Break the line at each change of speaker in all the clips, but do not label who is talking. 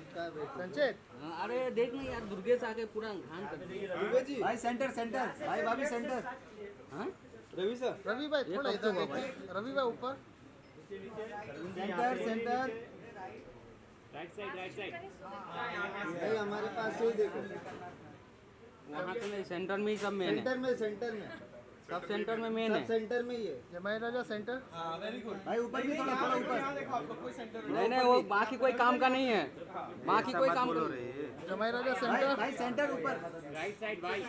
संचित
अरे देख ना यार, दुर्गेश आके पूरा घान कर दिया।
भाई सेंटर सेंटर, भाई भाभी सेंटर।
हाँ?
रवि सर,
रवि भाई थोड़ा इधर देखिए, रवि भाई ऊपर।
Centre centre.
राइट साइड
भाई हमारे पास से ही देखो,
वहाँ तो नहीं, सेंटर में ही सब मेन है।
सेंटर में
सब सेंटर में मेन
सब
है।
सेंटर में ही है।
जमाई राजा सेंटर।
भाई ऊपर भी थोड़ा थोड़ा ऊपर।
नहीं नहीं, वो बाकी कोई काम का नहीं है, बाकी कोई काम का नहीं।
जमाई राजा
भाई
सेंटर।
भाई सेंटर ऊपर।
राइट साइड भाई।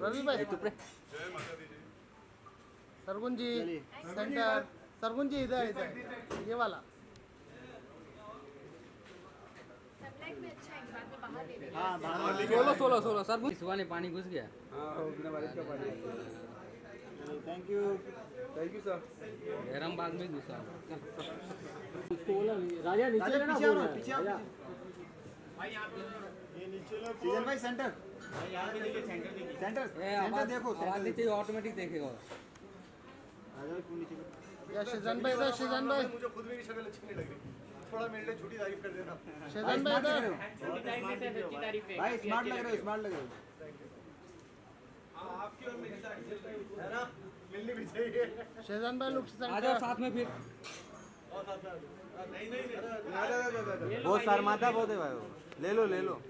रवि भाई
चुप रहे।
सरगुन जी सेंटर। सरगुन जी इधर इधर ये वाला।
हाँ बाहर।
16 सर, इस वाले पानी घुस गया।
बिना बारिश का पानी। Thank you sir.
गहरम बाग में घुसा।
राजा नीचे लेना
पीछे आओ
बोल
ना,
रहा है।
पीछे आओ। सीजन भाई सेंटर सेंटर सेंटर देखो,
आवाज नीचे ऑटोमेटिक देखेगा।
आ जाओ नीचे।
या शिजन भाई इधर, शिजन भाई।
मुझे खुद भी शक्ल अच्छी नहीं लग रही, थोड़ा मेरे लिए छोटी तारीफ कर देना।
शिजन भाई इधर।
भाई स्मार्ट लग रहे हो, स्मार्ट लग रहे हो।
आपकी और मेरी तारीफ है ना, मिलनी भी चाहिए।
शिजन भाई लुक
आ जाओ
सेंटर।
साथ में फिर।
नहीं
बहुत शर्माता बहुत है भाई वो। ले लो ले लो।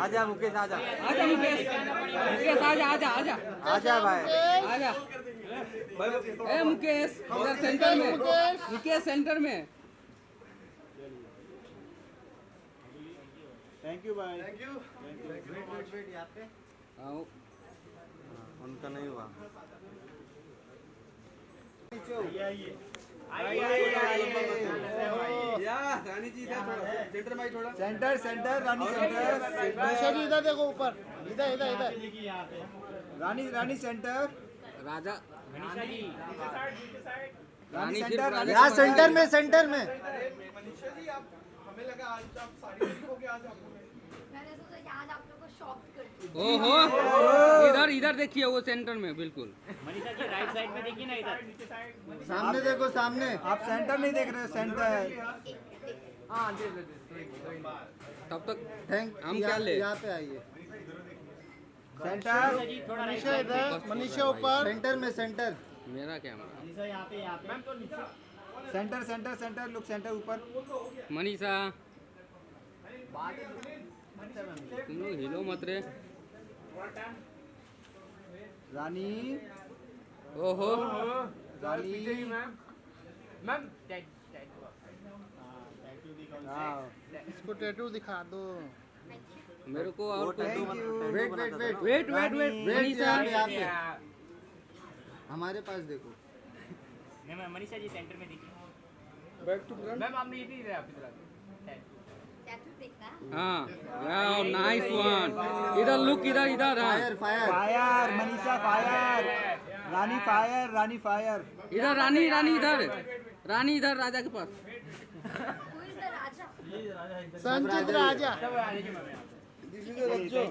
आजा मुकेश आजा।
आजा मुकेश, मुकेश आजा आजा आजा
आजा भाई।
आजा। ए मुकेश, इधर सेंटर में। मुकेश सेंटर में।
थैंक यू भाई।
Thank you.
वेट यहाँ पे
आओ।
उनका नहीं हुआ। सेंटर सेंटर रानी सेंटर।
निशा जी इधर देखो ऊपर। इधर इधर इधर।
रानी सेंटर।
राजा
रानी
फिर
सेंटर।
रानी
यहाँ
से
सेंटर में सेंटर में।
मनीषा जी, आप हमें लगा आज आप साड़ी में दिखोगे, आज आपको
मैंने सोचा कि आज आप लोगों को शॉक कर दूं।
ओहो, इधर इधर देखिए, वो सेंटर में बिल्कुल।
मनीषा जी राइट साइड में देखिए ना, इधर
सामने देखो सामने। आप सेंटर नहीं देख रहे हो, सेंटर।
तब तक
थैंक
हम क्या ले?
यहाँ पे आइए। सेंटर
थोड़ा
मनीषा इधर, मनीषा ऊपर।
सेंटर में सेंटर
मेरा camera.
Centre centre centre look centre ऊपर।
मनीषा, तुम लोग हिलो मत रे।
रानी
ओहो,
रानी हाँ।
इसको टैटू दिखा दो।
मेरे को और कोई
thank you. Wait wait wait
wait wait wait Manisha.
यहाँ पे हमारे पास देखो।
मैम मनीषा जी सेंटर में देखिए।
मैम आपने ये भी आपकी तरह
टैटू देखना।
हाँ, वाओ नाइस वन। इधर लुक, इधर इधर।
Fire fire fire Manisha fire. Rani fire Rani fire.
इधर रानी, रानी इधर, रानी इधर राजा के पास।
Who is the Raja?
Sanchit राजा।
Thank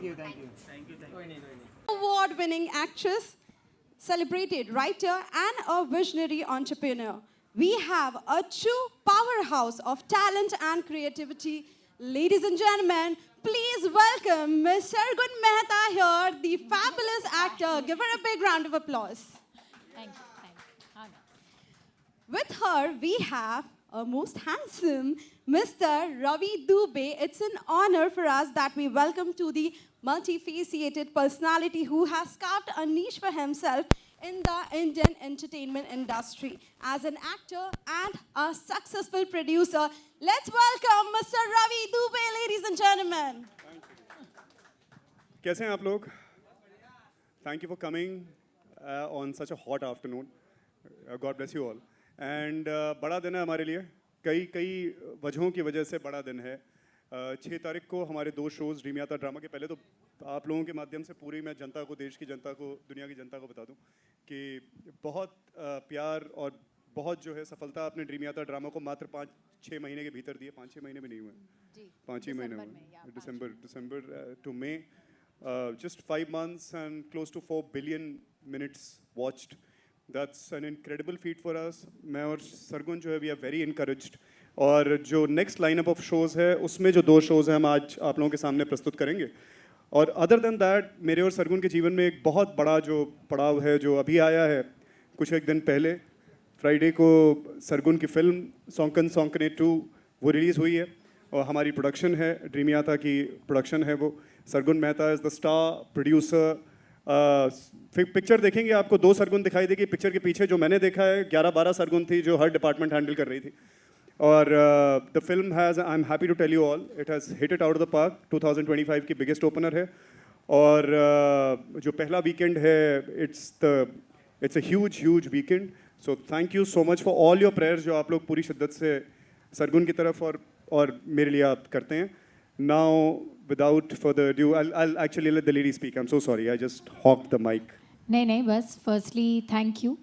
you thank you.
Award-winning actress, celebrated writer, and a visionary entrepreneur. We have a true powerhouse of talent and creativity. Ladies and gentlemen, please welcome Ms. Sargun Mehta here, the fabulous actor. Give her a big round of applause.
Thank you.
With her, we have a most handsome Mr. Ravi Dubey. It's an honor for us that we welcome to the multifaceted personality who has carved a niche for himself in the Indian entertainment industry. As an actor and a successful producer, let's welcome Mr. Ravi Dubey, ladies and gentlemen.
कैसे हैं आप लोग? Thank you for coming on such a hot afternoon. God bless you all. And बड़ा दिन है हमारे लिए, कई वजहों की वजह से बड़ा दिन है। 6 तारीख को हमारे 2 शोज़ ड्रीम यात्रा ड्रामा के। पहले तो आप लोगों के माध्यम से पूरी मैं जनता को, देश की जनता को, दुनिया की जनता को बता दूं कि बहुत प्यार और बहुत जो है सफलता अपने ड्रीम यात्रा ड्रामा को मात्र 5-6 महीने के भीतर दिए। 5-6 महीने भी नहीं हुए, 5 ही महीने हुए। December two May, just 5 months and close to 4 billion minutes watched. That's an incredible feat for us. मैं और सरगुन जो है, we are very encouraged और जो नेक्स्ट लाइनअप ऑफ शोज़ है उसमें जो 2 शोज़ हैं हम आज आप लोगों के सामने प्रस्तुत करेंगे। और अदर देन दैट मेरे और सरगुन के जीवन में एक बहुत बड़ा जो पड़ाव है जो अभी आया है कुछ एक दिन पहले, फ्राइडे को सरगुन की फिल्म सौंकन सौंकने 2 वो रिलीज़ हुई है और हमारी प्रोडक्शन है, ड्रीम याता की प्रोडक्शन है वो। Sargun Mehta is the star producer. Picture देखेंगे आपको 2 सरगुन दिखाई देगी। पिक्चर के पीछे जो मैंने देखा है 11-12 सरगुन थी जो हर डिपार्टमेंट हैंडल कर रही थी। और the film has, I am happy to tell you all, it has hit it out of the park. 2025 की बिगेस्ट ओपनर है और जो पहला वीकेंड है it's a huge weekend. So thank you so much for all your prayers जो आप लोग पूरी शिद्दत से सरगुन की तरफ और मेरे लिए आप करते हैं। Now without further due I'll actually let the lady speak. I'm so sorry, I just hogged the mic.
नहीं बस फर्स्टली थैंक यू।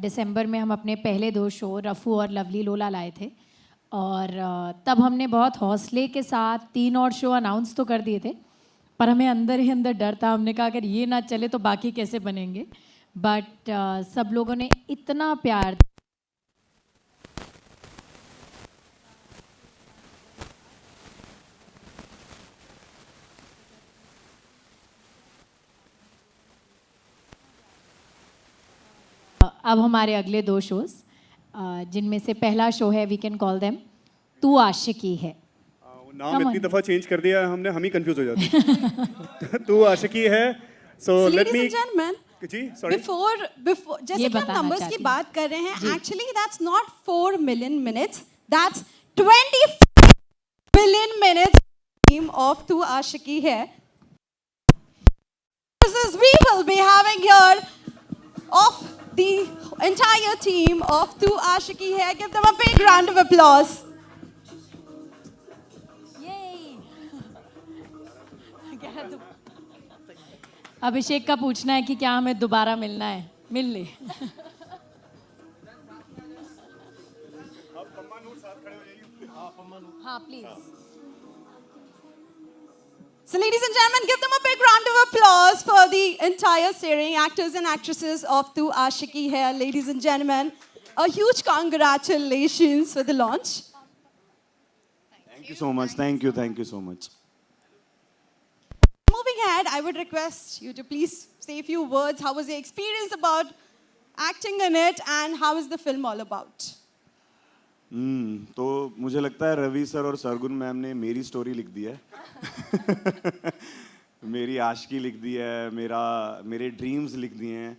दिसंबर में हम अपने पहले 2 शो रफ़ू और लवली लोला लाए थे और तब हमने बहुत हौसले के साथ 3 और शो अनाउंस तो कर दिए थे, पर हमें अंदर ही अंदर डर था। हमने कहा अगर ये ना चले तो बाकी कैसे बनेंगे। बट सब लोगों ने इतना प्यार अब हमारे अगले 2 शोज़ जिनमें से पहला शो है वी कैन कॉल देम तू आशिकी है।
नाम इतनी दफ़ा चेंज कर दिया है हमने, हम ही कंफ्यूज हो जाते हैं। तू आशिकी है। So let me, जी sorry,
before जैसे कि हम नंबर्स की बात कर रहे हैं, actually that's not 4 million minutes, that's 20 billion minutes team of Tu Aashiki Hai. We will be having here of the entire team of Tu Aashiki Hai. Give them a big round of applause.
अभिषेक का पूछना है कि क्या हमें दोबारा मिलना है, मिल ले। हाँ please.
So ladies and gentlemen, give them a big round of applause for the entire starring actors and actresses of Tu Aashiki Hai. Ladies and gentlemen, a huge congratulations for the launch.
Thank you so much. Thank you so much.
Moving ahead, I would request you to please say a few words. How was your experience about acting in it and how is the film all about?
तो मुझे लगता है Ravi sir और Sargun ma'am ने मेरी story लिख दी है। मेरी आशिकी लिख दी है, मेरे ड्रीम्स लिख दिए हैं।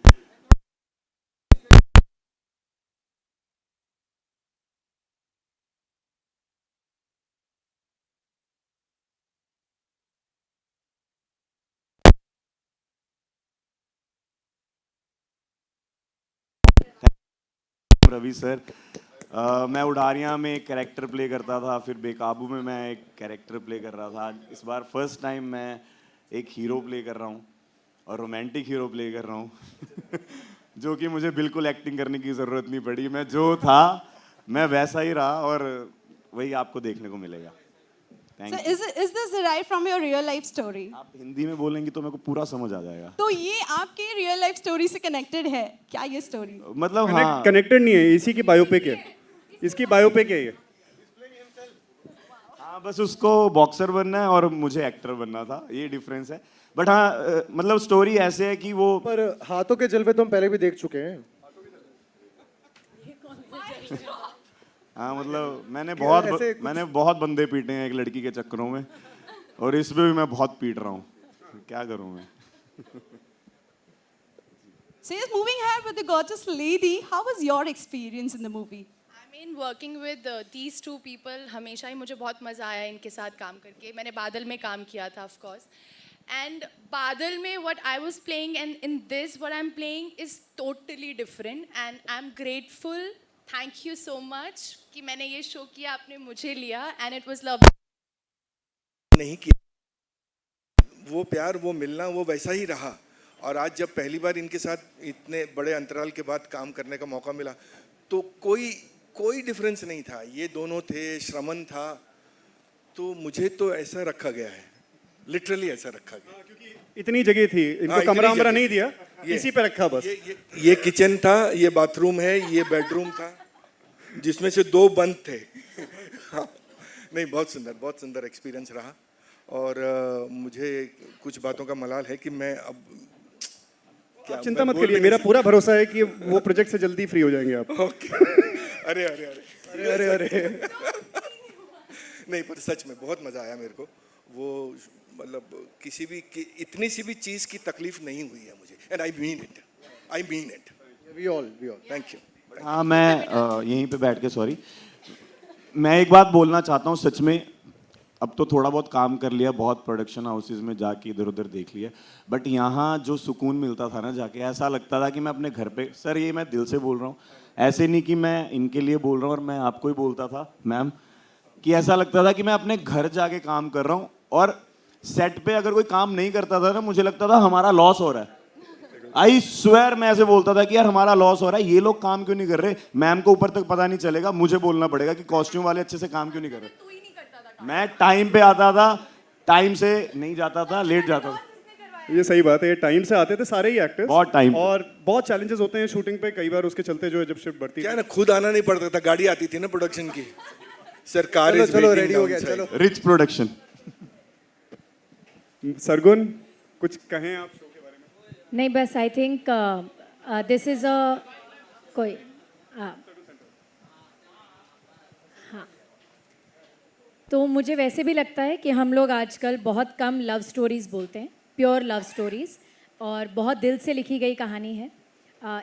रवि सर, मैं उडारियाँ में एक कैरेक्टर प्ले करता था, फिर बेकाबू में मैं एक कैरेक्टर प्ले कर रहा था। इस बार फर्स्ट टाइम मैं एक हीरो प्ले कर रहा हूँ और रोमांटिक हीरो प्ले कर रहा हूँ जो कि मुझे बिल्कुल एक्टिंग करने की ज़रूरत नहीं पड़ी। मैं जो था मैं वैसा ही रहा और वही आपको देखने को मिलेगा।
So is this derived from your real life story?
आप हिंदी में बोलेंगी तो मेरे को पूरा समझ आ जाएगा।
तो ये आपके रियल लाइफ स्टोरी से कनेक्टेड है क्या ये स्टोरी?
मतलब हाँ,
कनेक्टेड नहीं है, इसी की बायोपिक है, इसकी बायोपिक है ये।
हाँ बस उसको बॉक्सर बनना है और मुझे एक्टर बनना था, ये डिफरेंस है। बट हाँ मतलब स्टोरी ऐसे है कि वो
पर हाथों के जलवे तो हम पहले भी देख चुके हैं।
हाँ मतलब मैंने बहुत बंदे पीटे हैं एक लड़की के चक्करों में और इसमें भी मैं बहुत पीट रहा हूँ, क्या करूँ मैं।
So yes, moving ahead with the gorgeous lady, how was your experience in the movie?
I mean working with these 2 people, हमेशा ही मुझे बहुत मज़ा आया इनके साथ काम करके। मैंने बादल में काम किया था of course, and बादल में what I was playing and in this what I'm playing is totally different and I'm grateful. Thank you so much कि मैंने ये शो किया, आपने मुझे लिया and it was lovely.
नहीं किया वो प्यार, वो मिलना, वो वैसा ही रहा। और आज जब पहली बार इनके साथ इतने बड़े अंतराल के बाद काम करने का मौका मिला तो कोई डिफरेंस नहीं था। ये दोनों थे, श्रमन था, तो मुझे तो ऐसा रखा गया है, लिटरली ऐसा रखा गया।
क्योंकि इतनी जगह थी, इनको कमरा वमरा नहीं दिया, इसी पे रखा बस।
ये किचन था, ये बाथरूम है, ये बेडरूम था। जिसमें से 2 बंद थे। हाँ, नहीं, बहुत सुंदर एक्सपीरियंस रहा। और मुझे कुछ बातों का मलाल है कि मैं अब
आप चिंता मत करिए, मेरा पूरा भरोसा है कि वो प्रोजेक्ट से जल्दी फ्री हो जाएंगे आप।
ओके। अरे अरे अरे
अरे अरे अरे
नहीं, पर सच में बहुत मजा आया मेरे को। वो मतलब किसी भी इतनी सी भी चीज की तकलीफ नहीं हुई है मुझे, and I mean it. We all thank you.
हाँ, मैं यहीं पे बैठ के सॉरी, मैं एक बात बोलना चाहता हूँ सच में। अब तो थोड़ा बहुत काम कर लिया, बहुत प्रोडक्शन हाउसेज में जाके इधर उधर देख लिया, बट यहाँ जो सुकून मिलता था ना जाके, ऐसा लगता था कि मैं अपने घर पे, सर ये मैं दिल से बोल रहा हूँ, ऐसे नहीं कि मैं इनके लिए बोल रहा हूँ और मैं आपको ही बोलता था मैम, कि ऐसा लगता था कि मैं अपने घर जाके काम कर रहा हूँ। और सेट पे अगर कोई काम नहीं करता था ना, मुझे लगता था हमारा लॉस हो रहा है। आई स्वेयर, मैं ऐसे बोलता था कि यार हमारा लॉस हो रहा है, ये लोग काम क्यों नहीं कर रहे। मैम को ऊपर तक पता नहीं चलेगा, मुझे बोलना पड़ेगा कि कॉस्ट्यूम वाले अच्छे से काम क्यों नहीं कर रहे। मैं टाइम पे आता था, टाइम से नहीं जाता था, लेट जाता था।
ये सही बात है, टाइम से आते थे सारे ही एक्टर्स,
बहुत टाइम,
और बहुत चैलेंजेस होते हैं शूटिंग पे कई बार, उसके चलते जो है जब शिफ्ट बढ़ती
क्या है ना, खुद आना नहीं पड़ता था, गाड़ी आती थी ना प्रोडक्शन की। सरकार
चलो रेडी हो गया, चलो
रिच प्रोडक्शन।
सरगुन, कुछ कहें आप शो के बारे में?
नहीं, बस आई थिंक दिस इज़ अ कोई हाँ, तो मुझे वैसे भी लगता है कि हम लोग आजकल बहुत कम लव स्टोरीज़ बोलते हैं, प्योर लव स्टोरीज़, और बहुत दिल से लिखी गई कहानी है।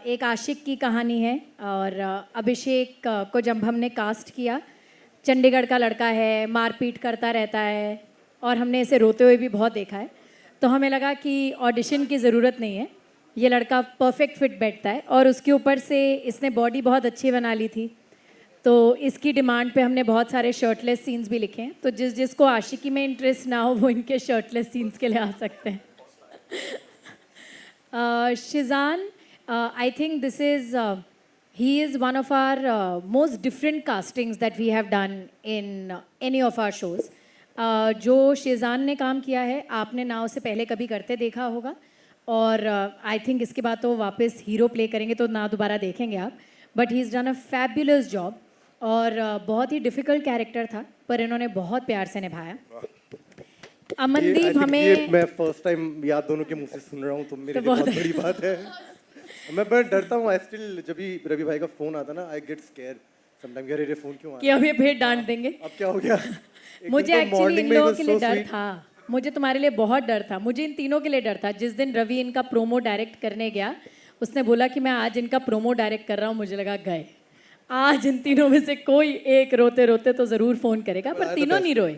एक आशिक की कहानी है, और अभिषेक को जब हमने कास्ट किया, चंडीगढ़ का लड़का है, मारपीट करता रहता है, और हमने इसे रोते हुए भी बहुत देखा है, तो हमें लगा कि ऑडिशन की ज़रूरत नहीं है, ये लड़का परफेक्ट फिट बैठता है। और उसके ऊपर से इसने बॉडी बहुत अच्छी बना ली थी, तो इसकी डिमांड पे हमने बहुत सारे शर्टलेस सीन्स भी लिखे हैं। तो जिसको आशिकी में इंटरेस्ट ना हो वो इनके शर्टलेस सीन्स के लिए आ सकते हैं। Shizan, I think this is he is one of our most different castings that we have done in any of our shows. जो शिजान ने काम किया है, आपने ना उसे पहले कभी करते देखा होगा, और आई थिंक इसके बाद तो वापस हीरो प्ले करेंगे तो ना दोबारा देखेंगे आप, but he is done a fabulous job. और बहुत ही डिफ़िकल्ट कैरेक्टर था, पर इन्होंने बहुत प्यार से निभाया। अमनदीप हमें,
मैं फर्स्ट टाइम याद दोनों के मुंह से सुन रहा हूँ, तो मेरे लिए बहुत बड़ी बात है। मैं बड़ा डरता हूँ, आई स्टिल, जब भी रवि भाई का फोन आता ना, आई गेट स्केयर समटाइम, यार ये फोन क्यों आ
कि अब ये फिर डांट देंगे।
अब क्या हो गया?
मुझे एक्चुअली इन लोगों के लिए डर था, मुझे तुम्हारे लिए बहुत डर था, मुझे इन तीनों के लिए डर था। जिस दिन रवि इनका प्रोमो डायरेक्ट करने गया, उसने बोला कि मैं आज इनका प्रोमो डायरेक्ट कर रहा हूँ, मुझे लगा गए, आज इन तीनों में से कोई एक रोते रोते तो ज़रूर फ़ोन करेगा, पर तीनों नहीं रोए।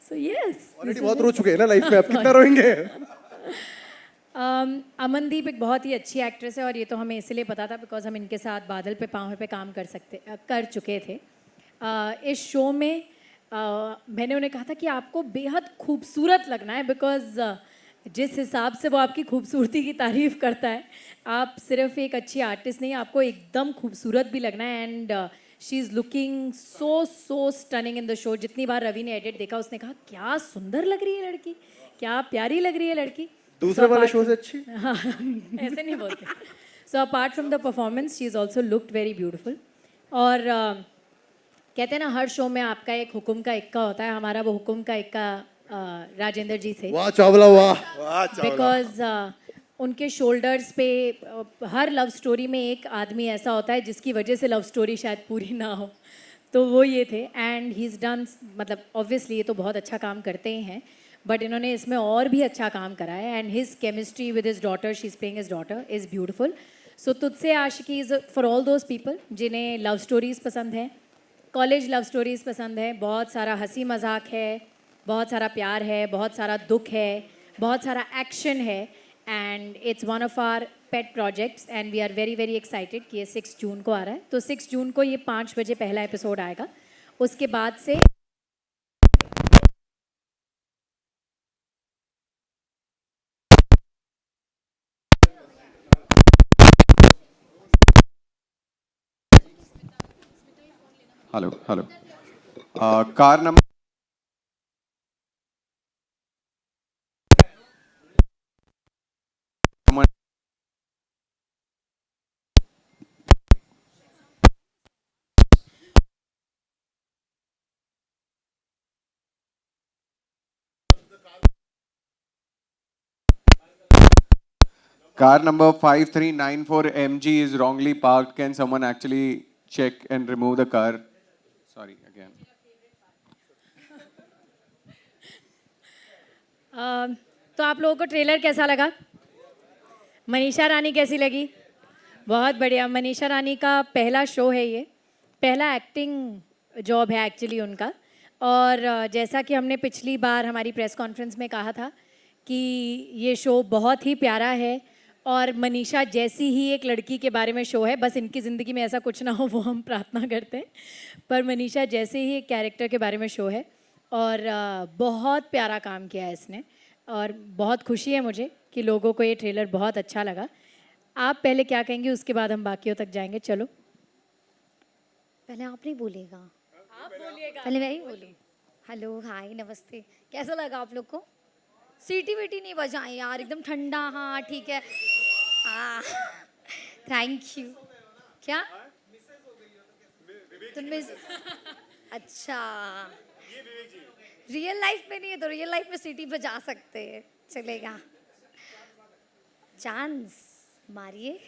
सो यस,
ऑलरेडी बहुत रो चुके हैं ना लाइफ में, अब कितना रोएंगे?
अमनदीप एक बहुत ही अच्छी एक्ट्रेस है, और ये तो हमें इसलिए पता था बिकॉज हम इनके साथ बादल पे पाँव पे काम कर चुके थे। इस शो में मैंने उन्हें कहा था कि आपको बेहद खूबसूरत लगना है, बिकॉज जिस हिसाब से वो आपकी खूबसूरती की तारीफ़ करता है, आप सिर्फ एक अच्छी आर्टिस्ट नहीं, आपको एकदम खूबसूरत भी लगना है। And she is looking so stunning in the show. जितनी बार रवि ने एडिट देखा, उसने कहा क्या सुंदर लग रही है लड़की, क्या प्यारी लग रही है लड़की।
दूसरे वाले शो से अच्छी?
हाँ, ऐसे नहीं बोलते। So apart from the performance, she is also looked very beautiful. और कहते हैं ना, हर शो में आपका एक हुक्म का इक्का होता है, हमारा वो हुक्म का इक्का राजेंद्र जी थे।
वाह चावला, वाह।
बिकॉज उनके शोल्डर्स पे हर लव स्टोरी में एक आदमी ऐसा होता है जिसकी वजह से लव स्टोरी शायद पूरी ना हो, तो वो ये थे। एंड ही इज़ डन, मतलब ऑब्वियसली ये तो बहुत अच्छा काम करते ही हैं, बट इन्होंने इसमें और भी अच्छा काम करा है। And his chemistry with his daughter, she is playing his daughter, is beautiful. So Tujhse Aashiqui is for all those people जिन्हें लव स्टोरीज़ पसंद हैं, कॉलेज लव स्टोरीज़ पसंद है, बहुत सारा हंसी मजाक है, बहुत सारा प्यार है, बहुत सारा दुख है, बहुत सारा एक्शन है। And it's one of our pet projects, and we are very very excited कि ये 6 जून को आ रहा है। तो 6 जून को ये 5 बजे पहला एपिसोड आएगा, उसके बाद से
hello hello, car number car number 5394 MG is wrongly parked. Can someone actually check and remove the car? Sorry, again.
तो आप लोगों को ट्रेलर कैसा लगा? मनीषा रानी कैसी लगी? बहुत बढ़िया। मनीषा रानी का पहला शो है ये, पहला एक्टिंग जॉब है एक्चुअली उनका। और जैसा कि हमने पिछली बार हमारी प्रेस कॉन्फ्रेंस में कहा था कि ये शो बहुत ही प्यारा है और मनीषा जैसी ही एक लड़की के बारे में शो है, बस इनकी ज़िंदगी में ऐसा कुछ ना हो वो हम प्रार्थना करते हैं, पर मनीषा जैसे ही एक कैरेक्टर के बारे में शो है और बहुत प्यारा काम किया है इसने और बहुत खुशी है मुझे कि लोगों को ये ट्रेलर बहुत अच्छा लगा। आप पहले क्या कहेंगे, उसके बाद हम बाकियों तक जाएंगे। चलो
पहले आप नहीं बोलेगा,
आप बोलिएगा।
पहले मैं ही बोलूँ। हेलो, हाय, नमस्ते। कैसा लगा आप लोग को? सीटी वीटी नहीं बजाएं यार, एकदम ठंडा। हाँ ठीक है, थैंक यू। क्या तुम मिस? अच्छा, रियल लाइफ में नहीं है तो रियल लाइफ में सीटी बजा सकते हैं, चलेगा। चांस मारिए।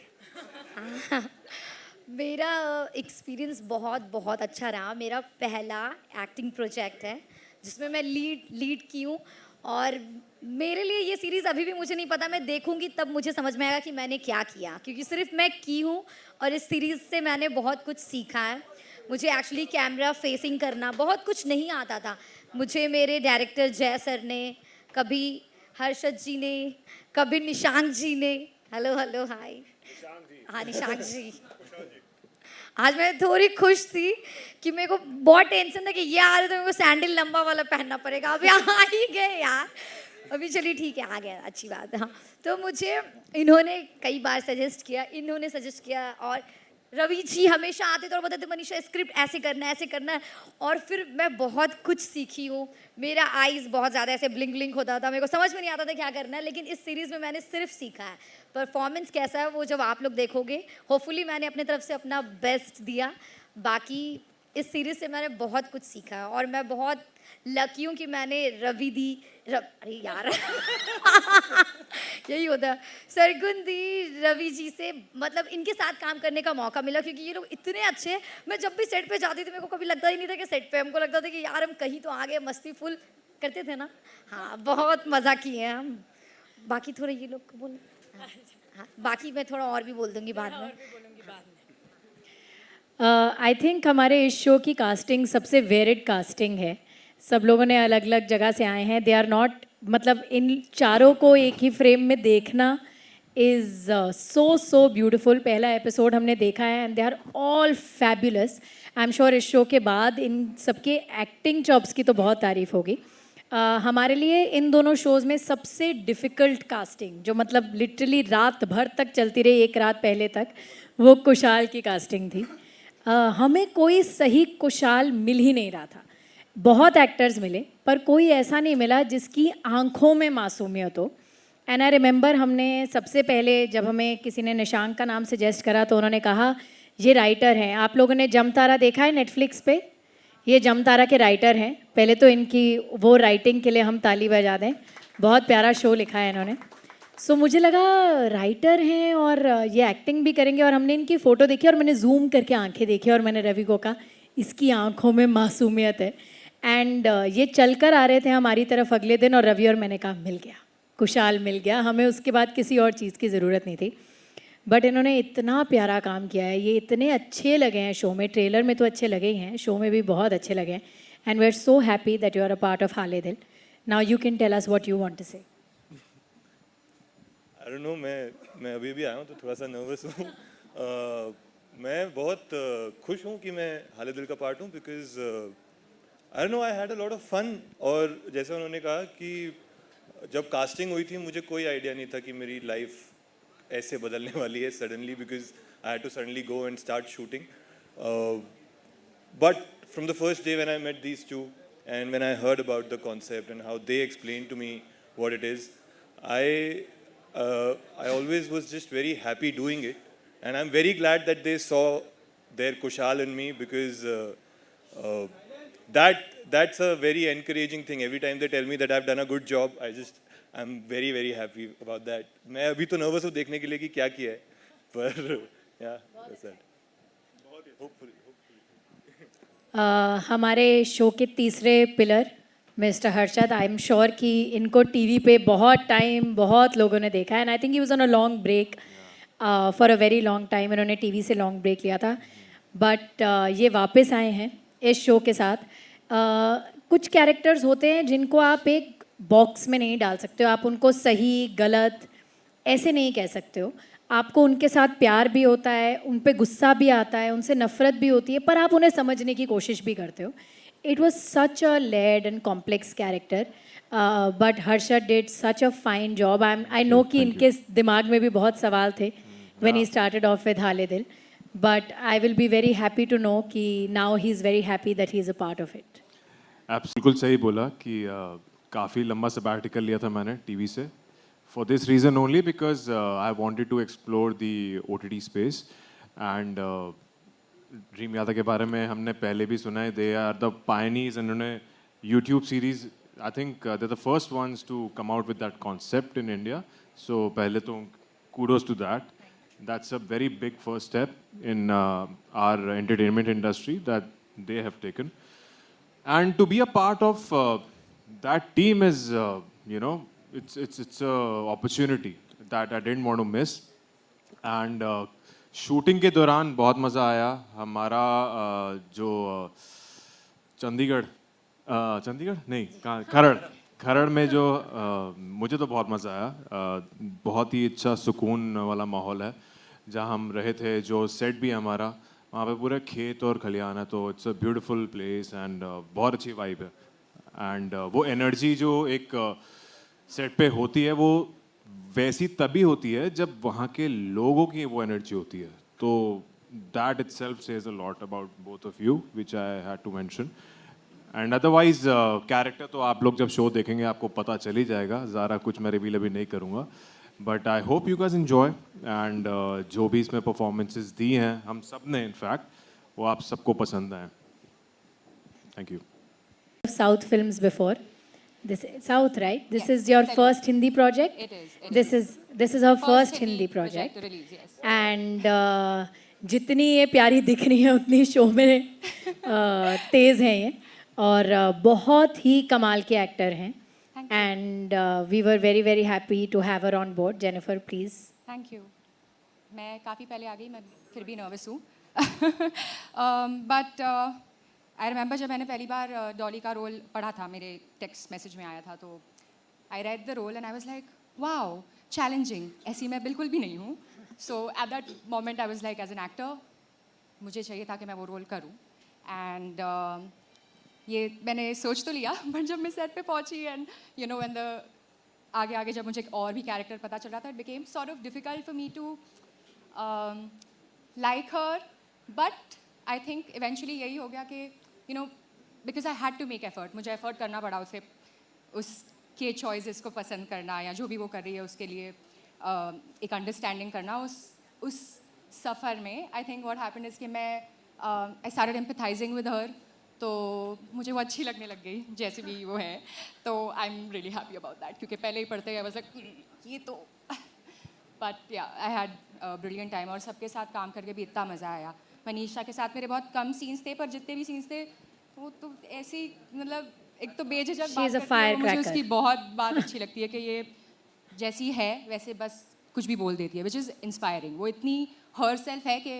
मेरा एक्सपीरियंस बहुत बहुत अच्छा रहा। मेरा पहला एक्टिंग प्रोजेक्ट है जिसमें मैं लीड की हूँ और मेरे लिए ये सीरीज़ अभी भी मुझे नहीं पता, मैं देखूंगी तब मुझे समझ में आएगा कि मैंने क्या किया, क्योंकि सिर्फ मैं की हूँ और इस सीरीज़ से मैंने बहुत कुछ सीखा है। मुझे एक्चुअली कैमरा फेसिंग करना बहुत कुछ नहीं आता था। मुझे मेरे डायरेक्टर जय सर ने, कभी हर्षद जी ने, कभी निशांक जी ने, हेलो हेलो हाय, हाँ निशांक जी। आज मैं थोड़ी खुश थी कि मेरे को बहुत टेंशन था कि ये आ रहे तो मेरे को सैंडल लंबा वाला पहनना पड़ेगा। अभी आ ही गए यार, अभी चलिए ठीक है, आ गया, अच्छी बात है। हाँ, तो मुझे इन्होंने कई बार सजेस्ट किया और रवि जी हमेशा आते थे और बताते मनीषा स्क्रिप्ट ऐसे करना है और फिर मैं बहुत कुछ सीखी हूँ। मेरा आईज बहुत ज़्यादा ऐसे ब्लिंक होता था, मेरे को समझ में नहीं आता था क्या करना है, लेकिन इस सीरीज़ में मैंने सिर्फ सीखा है। परफॉर्मेंस कैसा है वो जब आप लोग देखोगे, होपफुली मैंने अपने तरफ से अपना बेस्ट दिया। बाकी इस सीरीज़ से मैंने बहुत कुछ सीखा है और मैं बहुत लकी हूँ कि मैंने अरे यार यही होता है, सरगुन दी, रवि जी से मतलब इनके साथ काम करने का मौका मिला, क्योंकि ये लोग इतने अच्छे हैं। मैं जब भी सेट पे जाती थी मेरे को कभी लगता ही नहीं था कि सेट पे, हमको लगता था कि यार हम कहीं तो आगे मस्ती फुल करते थे ना। हाँ, बहुत मज़ा किए हैं हम। बाकी थोड़ा ये लोग को बोल, हाँ, बाकी मैं थोड़ा और भी बोल दूँगी बाद में।
आई थिंक हमारे इस शो की कास्टिंग सबसे वेरिड कास्टिंग है। सब लोगों ने अलग अलग जगह से आए हैं। दे आर नॉट, मतलब इन चारों को एक ही फ्रेम में देखना इज़ सो ब्यूटिफुल। पहला एपिसोड हमने देखा है and they are all fabulous. I am sure इस शो के बाद इन सबके एक्टिंग जॉब्स की तो बहुत तारीफ होगी। हमारे लिए इन दोनों शोज़ में सबसे डिफ़िकल्ट कास्टिंग, जो मतलब लिटरली रात भर तक चलती रही, एक रात पहले तक, वो कुशाल की कास्टिंग थी। हमें कोई सही कुशाल मिल ही नहीं रहा था। बहुत एक्टर्स मिले पर कोई ऐसा नहीं मिला जिसकी आंखों में मासूमियत हो। एंड आई रिमेंबर हमने सबसे पहले जब हमें किसी ने निशांक का नाम सजेस्ट करा तो उन्होंने कहा ये राइटर हैं। आप लोगों ने जमतारा देखा है नेटफ्लिक्स पे? ये जमतारा के राइटर हैं। पहले तो इनकी वो राइटिंग के लिए हम ताली बजा दें, बहुत प्यारा शो लिखा है इन्होंने। सो मुझे लगा राइटर हैं और ये एक्टिंग भी करेंगे, और हमने इनकी फ़ोटो देखी और मैंने जूम करके आंखें देखी और मैंने रवि को कहा इसकी आंखों में मासूमियत है। एंड ये चलकर आ रहे थे हमारी तरफ अगले दिन और रवि और मैंने कहा मिल गया, कुशाल मिल गया, हमें उसके बाद किसी और चीज़ की ज़रूरत नहीं थी। बट इन्होंने इतना प्यारा काम किया है, ये इतने अच्छे लगे हैं शो में। ट्रेलर में तो अच्छे लगे ही हैं, शो में भी बहुत अच्छे लगे हैं। And we are so happy that you are a part of Haale Dil. Now you can tell us what you want to say.
I don't no, मैं अभी भी आया हूँ तो थोड़ा सा नर्वस हूँ। मैं बहुत खुश हूँ कि मैं हाले दिल का पार्ट हूँ, because I don't know, I had a lot of fun. और जैसे उन्होंने कहा कि जब कास्टिंग हुई थी मुझे कोई आइडिया नहीं था कि मेरी लाइफ ऐसे बदलने वाली है suddenly, because I had to suddenly go and start shooting. But from the first day when I met these two and when I heard about the concept and how they explain to me what it is, I always was just very happy doing it, and I'm very glad that they saw their Kushal in me, because that's a very encouraging thing. Every time they tell me that I've done a good job, I just I am very very happy about that. मैं अभी तो nervous हूँ देखने के लिए कि क्या किया है, पर या
हमारे शो के तीसरे pillar mister Harshad, I am sure कि इनको टीवी पे बहुत टाइम बहुत लोगों ने देखा है, and I think he was on a long break for a very long time. इन्होंने टीवी से लॉन्ग ब्रेक लिया था, बट ये वापस आए हैं इस शो के साथ. कुछ कैरेक्टर्स होते हैं जिनको आप एक बॉक्स में नहीं डाल सकते हो, आप उनको सही गलत ऐसे नहीं कह सकते हो. आपको उनके साथ प्यार भी होता है, उन पे गुस्सा भी आता है, उनसे नफ़रत भी होती है, पर आप उन्हें समझने की कोशिश भी करते हो. It was such a layered and complex character, but Harshad did such a fine job. I know कि इनके दिमाग में भी बहुत सवाल थे when he started off with हाले दिल, but I will be very happy to know कि now he is very happy that he is a part of it.
बिल्कुल सही बोला कि काफ़ी लंबा सबैटिकल लिया था मैंने टीवी से, for this reason only, because I wanted to explore the OTT space. And dream यादा के बारे में हमने पहले भी सुना है, they are the pioneers, and उन्होंने YouTube series, I think they're the first ones to come out with that concept in India. So पहले तो kudos to that. That's a very big first step in our entertainment industry that they have taken. And to be a part of that team is, it's a opportunity that I didn't want to miss. And shooting के दौरान बहुत मज़ा आया. हमारा जो चंडीगढ़ नहीं खरड़ में जो मुझे तो बहुत मज़ा आया. बहुत ही अच्छा सुकून वाला माहौल है जहाँ हम रहे थे. जो सेट भी हमारा वहाँ पे पूरा खेत और खलियान है, तो it's a beautiful place and बहुत अच्छी वाइब है. एंड वो एनर्जी जो एक सेट पे होती है वो वैसी तभी होती है जब वहाँ के लोगों की वो एनर्जी होती है. तो that itself says a lot about both of you, which I had to mention. And otherwise character तो आप लोग जब शो देखेंगे आपको पता चल ही जाएगा. ज़्यादा कुछ मैं रिवील अभी नहीं करूँगा, but I hope you guys enjoy. And जो भी इसमें परफॉर्मेंसेस दी हैं हम सब ने, इनफैक्ट वो आप सबको पसंद आए. Thank you.
South films before. This is South, right? This is your first Hindi project?
It is.
This is her first Hindi project.
To release, yes.
And जितनी ये प्यारी दिख रही है उतनी शो में तेज़ हैं ये, और बहुत ही कमाल के एक्टर हैं. And we were very very happy to have her on board. Jennifer, please.
Thank you. मैं काफ़ी पहले आ गई, मैं फिर भी नर्वस हूँ. But आई रिमेंबर जब मैंने पहली बार डॉली का रोल पढ़ा था, मेरे टेक्स्ट मैसेज में आया था, तो I read the role and I was like wow, challenging. ऐसी मैं बिल्कुल भी नहीं हूँ. So at that moment I was like, as an actor मुझे चाहिए था कि मैं वो रोल करूँ. एंड ये मैंने सोच तो लिया, बट जब मैं सेट पे पहुँची and you know when the आगे जब मुझे और भी कैरेक्टर पता चल रहा था, it became sort of difficult for me to like her. But I think eventually यही हो गया कि you know, because I had to make effort, मुझे एफर्ट करना पड़ा उसे, उसके चॉइसेस को पसंद करना या जो भी वो कर रही है उसके लिए एक अंडरस्टैंडिंग करना उस सफ़र में. I think what happened is कि मैं आई स्टार्टेड एम्पैथाइजिंग विद हर, तो मुझे वो अच्छी लगने लग गई जैसे भी वो है. तो I am really happy about that, क्योंकि पहले ही पढ़ते हुए बस ये तो, बट या आई हैड ब्रिलियंट टाइम. और सबके साथ काम करके भी इतना मज़ा आया. मनीषा के साथ मेरे बहुत कम सीन्स थे, पर जितने भी सीन्स थे वो तो ऐसी, मतलब एक तो बेझिझक बात करती है, मुझे उसकी बहुत बात अच्छी लगती है कि ये जैसी है वैसे बस कुछ भी बोल देती है, विच इज़ इंस्पायरिंग. वो इतनी हर सेल्फ है कि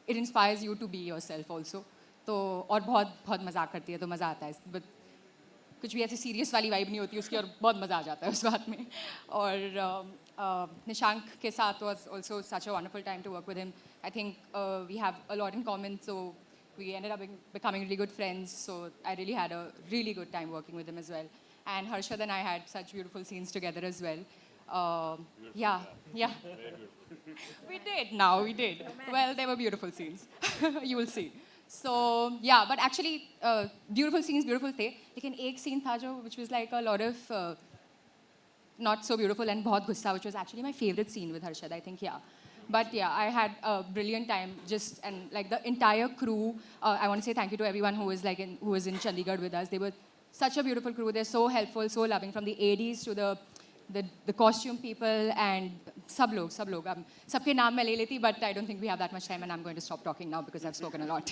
it inspires you to be yourself also. तो और बहुत बहुत मजाक करती है, तो मज़ा आता है. बट कुछ भी ऐसी सीरियस वाली वाइब नहीं होती उसकी, और बहुत मज़ा आ जाता है उस बात में. और निशांक के साथ was also such a wonderful time to work with him. I think we have a lot in common, so we ended up becoming really good friends. So I really had a really good time working with him as well. And Harshad and I had such beautiful scenes together as well. Yeah. We did. Well, they were beautiful scenes. You will see. So yeah, but actually beautiful scenes beautiful थे. लेकिन एक scene था जो which was like a lot of not so beautiful and बहुत गुस्सा, which was actually my favorite scene with Harshad, I think. Yeah. But yeah, I had a brilliant time just, and like the entire crew, I want to say thank you to everyone who was in Chandigarh with us. They were such a beautiful crew. They're so helpful, so loving, from the ADs to the the costume people and सब लोग सबके नाम मैं ले लेती, but I don't think we have that much time and I'm going to stop talking now because I've spoken a lot.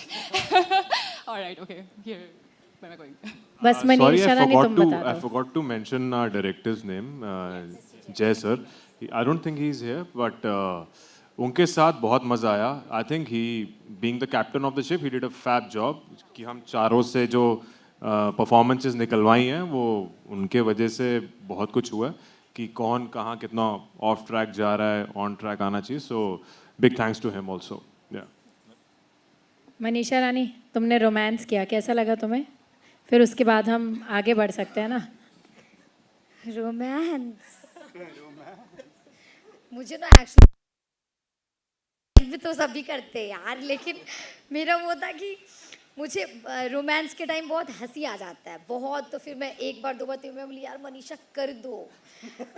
All right, okay, here, where am I going?
बस
Sorry,
Manisha Rani तुम बता
I
दो.
forgot to mention our director's name, Jay sir. I don't think he's here, but उनके साथ बहुत मज़ा आया. I think he, being the captain of the ship, he did a fab job. कि हम चारों से जो performances निकलवाई हैं, वो उनके वजह से बहुत कुछ हुआ कि कौन कहाँ कितना off track जा रहा है, on track आना चाहिए. So big thanks to him also. Yeah.
Manisha Rani, तुमने रोमांस किया, कैसा लगा तुम्हें? फिर उसके बाद हम आगे बढ़ सकते हैं ना.
रोमांस मुझे ना एक्चुअली भी तो सभी करते हैं यार, लेकिन मेरा वो था कि मुझे रोमांस के टाइम बहुत हंसी आ जाता है बहुत, तो फिर मैं एक बार दो बार तीन बार बोली यार मनीषा कर दो,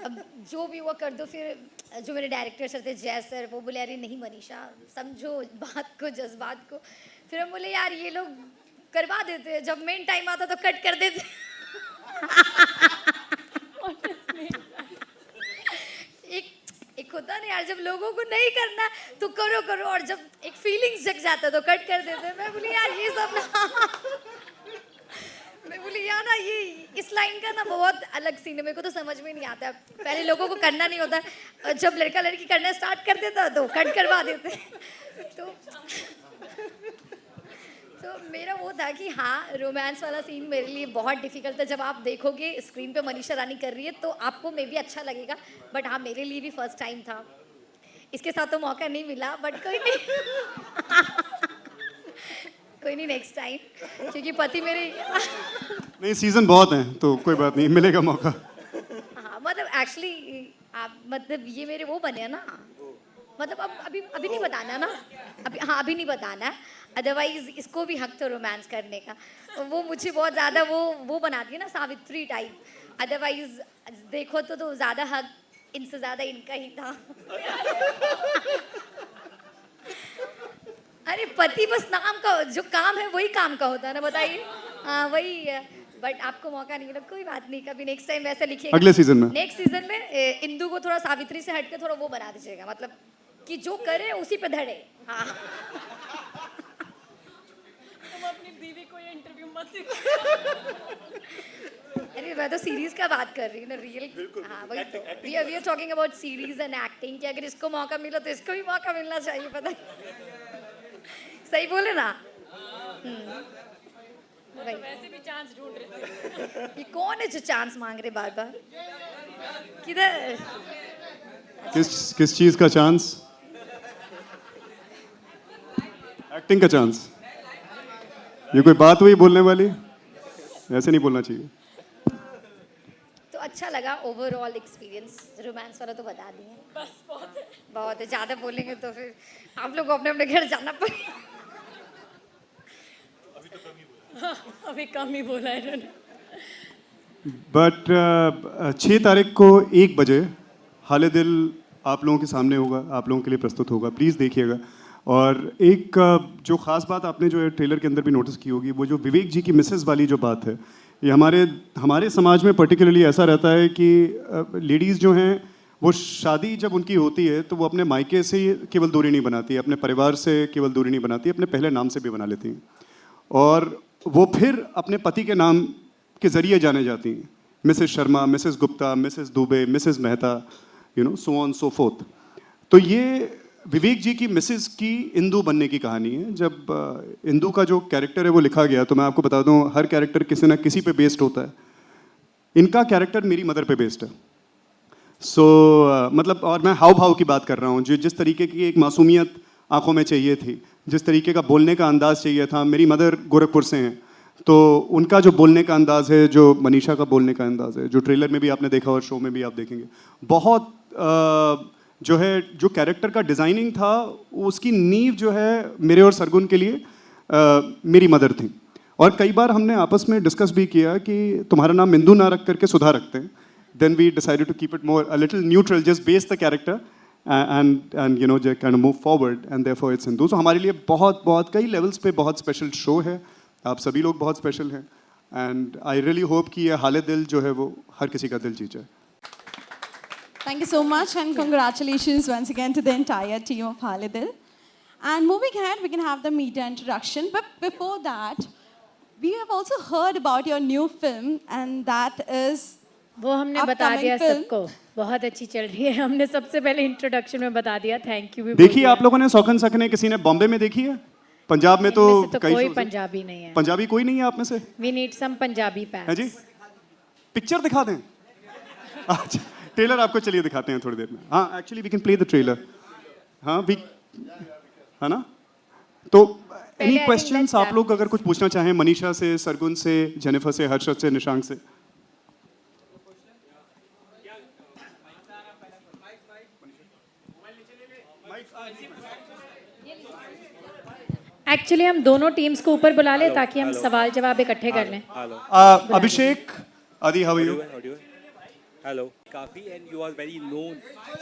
अब जो भी हुआ कर दो. फिर जो मेरे डायरेक्टर सर थे जय सर, वो बोले अरे नहीं मनीषा समझो बात को, जज्बात को. फिर हम बोले यार ये लोग करवा देते हैं, जब मेन टाइम आता तो कट कर देते. एक होता नहीं यार, जब लोगों को नहीं करना तो करो करो, और जब एक फीलिंग्स जग जाता तो कट कर देते. मैं बोली यार ये सब ना मैं बोली यार ना ये इस लाइन का ना बहुत अलग सीन है, मेरे को तो समझ में नहीं आता. पहले लोगों को करना नहीं होता, और जब लड़का लड़की करना स्टार्ट कर देता तो कट करवा देते. तो मेरा वो था कि हाँ रोमांस वाला सीन मेरे लिए बहुत डिफिकल्ट था. जब आप देखोगे स्क्रीन पे मनीषा रानी कर रही है तो आपको मे भी अच्छा लगेगा, बट हाँ मेरे लिए भी फर्स्ट टाइम था. इसके साथ तो मौका नहीं मिला, बट कोई नहीं कोई नहीं नेक्स्ट टाइम, क्योंकि पति मेरे
नहीं सीजन बहुत हैं तो कोई बात नहीं, मिलेगा मौका.
हाँ मतलब एक्चुअली आप मतलब ये मेरे वो बने हैं ना, मतलब अब अभी नहीं बताना ना, अभी नहीं बताना है, अदरवाइज इसको भी हक तो रोमांस करने का. वो मुझे बहुत ज़्यादा वो बनाती है ना सावित्री टाइप, अदरवाइज देखो तो ज़्यादा हक इनसे ज़्यादा इनका ही था. अरे पति बस नाम का, जो काम है वही काम का होता है ना, बताइए. हाँ वही है, बट आपको मौका नहीं मिला, कोई बात नहीं, कभी नेक्स्ट टाइम वैसा लिखिएगा.
अगले सीजन में,
नेक्स्ट सीजन में इंदु को थोड़ा सावित्री से हट के थोड़ा वो बना दीजिएगा, मतलब कि जो करे उसी पे धड़े. हाँ
तुम अपनी बीवी को ये इंटरव्यू मत
अरे मैं तो सीरीज का बात कर रही हूँ ना, रियल. हाँ वही तो, we are talking about series and acting, कि अगर इसको मौका मिला तो इसको भी मौका मिलना चाहिए. पता सही बोले ना.
वैसे भी चांस ढूंढ रहे.
ये कौन है जो चांस मांग रहे बार बार? किधर?
किस चीज का चांस? एक्टिंग का चांस. ये कोई बात हुई बोलने वाली? ऐसे नहीं बोलना चाहिए.
तो अच्छा लगा ओवरऑल एक्सपीरियंस. रोमांस वाला तो बता दिए,
बस
बहुत है. ज़्यादा बोलेंगे तो फिर आप लोग को अपने अपने घर जाना पड़ेगा.
अभी कम ही बोला है इन्होंने.
बट 6 तारीख को 1 बजे हाले दिल आप लोगों के सामने होगा, आप लोगों के लिए प्रस्तुत होगा. प्लीज़ देखिएगा. और एक जो ख़ास बात आपने जो है ट्रेलर के अंदर भी नोटिस की होगी, वो जो विवेक जी की मिसेस वाली जो बात है, ये हमारे समाज में पर्टिकुलरली ऐसा रहता है कि लेडीज़ जो हैं वो शादी जब उनकी होती है तो वो अपने मायके से केवल दूरी नहीं बनाती, अपने परिवार से केवल दूरी नहीं बनाती, अपने पहले नाम से भी बना लेती हैं, और वो फिर अपने पति के नाम के ज़रिए जाने जाती हैं. Mrs Sharma, Mrs Gupta, Mrs Dubey, Mrs Mehta, so on so fourth. तो ये विवेक जी की मिसेस की इंदु बनने की कहानी है. जब इंदु का जो कैरेक्टर है वो लिखा गया, तो मैं आपको बता दूं हर कैरेक्टर किसी ना किसी पे बेस्ड होता है. इनका कैरेक्टर मेरी मदर पे बेस्ड है. मतलब, और मैं हाव भाव की बात कर रहा हूँ, जो जिस तरीके की एक मासूमियत आंखों में चाहिए थी, जिस तरीके का बोलने का अंदाज़ चाहिए था. मेरी मदर गोरखपुर से हैं, तो उनका जो बोलने का अंदाज़ है, जो मनीषा का बोलने का अंदाज़ है, जो ट्रेलर में भी आपने देखा और शो में भी आप देखेंगे, बहुत जो है जो कैरेक्टर का डिज़ाइनिंग था उसकी नींव जो है मेरे और सरगुन के लिए मेरी मदर थी. और कई बार हमने आपस में डिस्कस भी किया कि तुम्हारा नाम इंदु ना रख करके सुधा रखते हैं. Then we decided to keep it more a little neutral, just base the character and जो kind of move forward, and therefore it's Hindu. So हमारे लिए बहुत कई लेवल्स पे बहुत स्पेशल शो है. आप सभी लोग बहुत स्पेशल हैं, एंड आई रियली होप कि ये हाले दिल जो है वो हर किसी का दिल जीत जाए.
Thank you so much, and congratulations once again to the entire team of Halidil. And moving ahead, we can have the media introduction. But before that, we have also heard about your new film, and that is
वो हमने बता
upcoming
दिया
film.
सबको, बहुत अच्छी चल रही है, हमने सबसे पहले इंट्रोडक्शन में बता दिया, थैंक यू भी बोल
देखिए
दिया।
आप लोगों ने सौखन सकने किसी ने बॉम्बे में देखी है? पंजाब में तो
इनमें से तो
कई
कोई
shows हैं।
पंजाबी नहीं है।
पंजाबी कोई नहीं है आप में से?
वी नीड सम पंजाबी
है
पैक्स।
जी? पिक्चर दिखा दें? अच्छा, ट्रेलर आपको चलिए दिखाते हैं थोड़ी देर में। हाँ, actually we can play the trailer. हाँ, वी है ना? तो एनी क्वेश्चंस आप लोग अगर कुछ पूछना चाहें मनीषा से, सरगुन से, जेनिफर से, हर्षद से, निशांक से।
एक्चुअली हम दोनों टीम्स को ऊपर बुला लें ताकि हम सवाल जवाब इकट्ठे कर लें।
Abhishek, Aadi how are you?
Hello काफी and you are very known.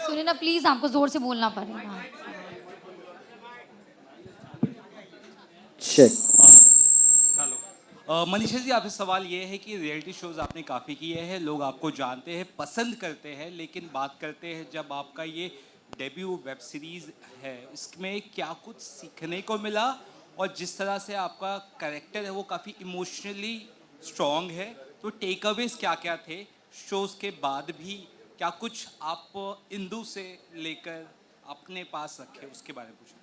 सुनिए ना प्लीज, आपको जोर से बोलना पड़ेगा।
चेक।
हेलो मनीषा जी, आपसे सवाल ये है कि रियलिटी शोज आपने काफ़ी किए हैं, लोग आपको जानते हैं, पसंद करते हैं, लेकिन बात करते हैं जब आपका ये डेब्यू वेब सीरीज़ है, इसमें क्या कुछ सीखने को मिला, और जिस तरह से आपका कैरेक्टर है वो काफ़ी इमोशनली स्ट्रॉन्ग है, तो टेक अवेज क्या क्या थे शोज़ के बाद भी? क्या कुछ आप इंदू से लेकर अपने पास रखे, उसके बारे में पूछना।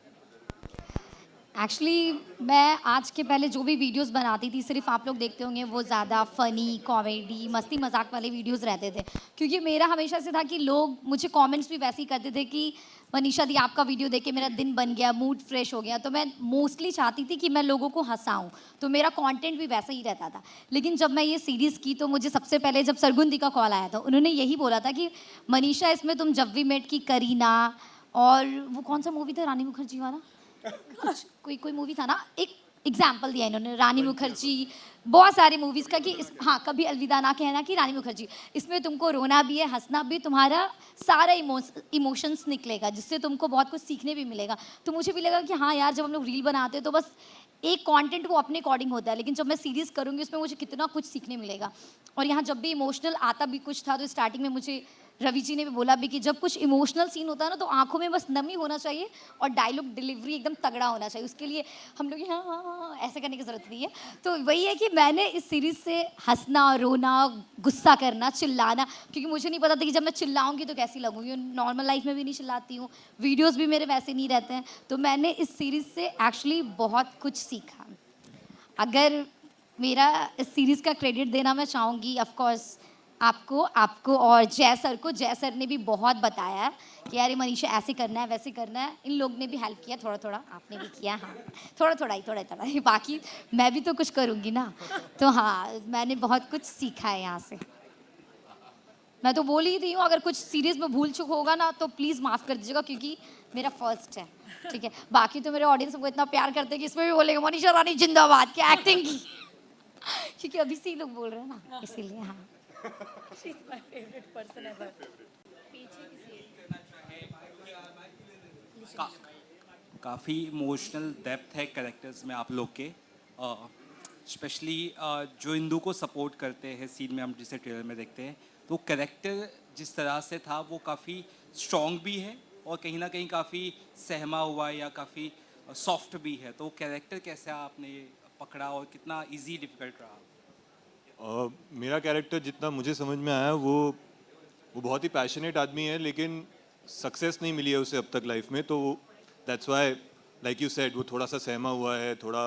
एक्चुअली मैं आज के पहले जो भी वीडियोस बनाती थी, सिर्फ आप लोग देखते होंगे वो ज़्यादा फ़नी, कॉमेडी, मस्ती मजाक वाले वीडियोस रहते थे, क्योंकि मेरा हमेशा से था कि लोग मुझे कमेंट्स भी वैसे ही करते थे कि मनीषा दी आपका वीडियो देख के मेरा दिन बन गया, मूड फ्रेश हो गया। तो मैं मोस्टली चाहती थी कि मैं लोगों को हंसाऊं, तो मेरा कंटेंट भी वैसा ही रहता था। लेकिन जब मैं ये सीरीज़ की तो मुझे सबसे पहले जब सरगुन दी का कॉल आया था, उन्होंने यही बोला था कि मनीषा इसमें तुम जब वी मेट की करीना, और वो कौन सा मूवी था रानी मुखर्जी वाला, कुछ कोई मूवी था ना, एक एग्जाम्पल दिया इन्होंने, रानी मुखर्जी, बहुत सारी मूवीज़ का कि इस, हाँ, कभी अलविदा ना कहना कि रानी मुखर्जी, इसमें तुमको रोना भी है, हंसना भी, तुम्हारा सारा इमोशंस निकलेगा, जिससे तुमको बहुत कुछ सीखने भी मिलेगा। तो मुझे भी लगा कि हाँ यार, जब हम लोग रील बनाते हैं तो बस एक कंटेंट वो अपने अकॉर्डिंग होता है, लेकिन जब मैं सीरीज़ करूँगी उसमें मुझे कितना कुछ सीखने मिलेगा। और यहाँ जब भी इमोशनल आता भी कुछ था, तो स्टार्टिंग में मुझे रवि जी ने भी बोला भी कि जब कुछ इमोशनल सीन होता है ना, तो आंखों में बस नमी होना चाहिए और डायलॉग डिलीवरी एकदम तगड़ा होना चाहिए। उसके लिए हम लोग हाँ हाँ हाँ ऐसे करने की ज़रूरत नहीं है। तो वही है कि मैंने इस सीरीज़ से हंसना, रोना, गुस्सा करना, चिल्लाना, क्योंकि मुझे नहीं पता था कि जब मैं चिल्लाऊंगी तो कैसी लगूंगी। नॉर्मल लाइफ में भी नहीं चिल्लाती हूँ, वीडियोज़ भी मेरे वैसे नहीं रहते हैं। तो मैंने इस सीरीज़ से एक्चुअली बहुत कुछ सीखा। अगर मेरा इस सीरीज़ का क्रेडिट देना मैं चाहूँगी ऑफकोर्स आपको और जय सर को। जय सर ने भी बहुत बताया है कि यार ये मनीषा ऐसे करना है, वैसे करना है। इन लोग ने भी हेल्प किया थोड़ा थोड़ा, आपने भी किया, हाँ थोड़ा ही, बाकी मैं भी तो कुछ करूँगी ना। तो हाँ, मैंने बहुत कुछ सीखा है यहाँ से। मैं तो बोल ही रही हूँ, अगर कुछ सीरीज़ में भूल चूक होगा ना तो प्लीज़ माफ़ कर दीजिएगा, क्योंकि मेरा फर्स्ट है, ठीक है। बाकी तो मेरे ऑडियंस को इतना प्यार करते हैं कि इसमें भी बोलेंगे मनीषा रानी जिंदाबाद, क्या एक्टिंग की, क्योंकि अभी से ही लोग बोल रहे हैं ना, इसीलिए। हाँ,
She's my favorite person ever.
काफ़ी इमोशनल डेप्थ है कैरेक्टर्स में आप लोग के, स्पेशली जो इंदू को सपोर्ट करते हैं सीन में, हम जिसे ट्रेलर में देखते हैं, तो कैरेक्टर जिस तरह से था वो काफ़ी स्ट्रॉन्ग भी है और कहीं ना कहीं काफ़ी सहमा हुआ या काफ़ी सॉफ्ट भी है। तो कैरेक्टर कैसे आपने पकड़ा और कितना इजी डिफिकल्ट रहा?
मेरा कैरेक्टर जितना मुझे समझ में आया वो बहुत ही पैशनेट आदमी है, लेकिन सक्सेस नहीं मिली है उसे अब तक लाइफ में। तो that's why like you said वो थोड़ा सा सहमा हुआ है, थोड़ा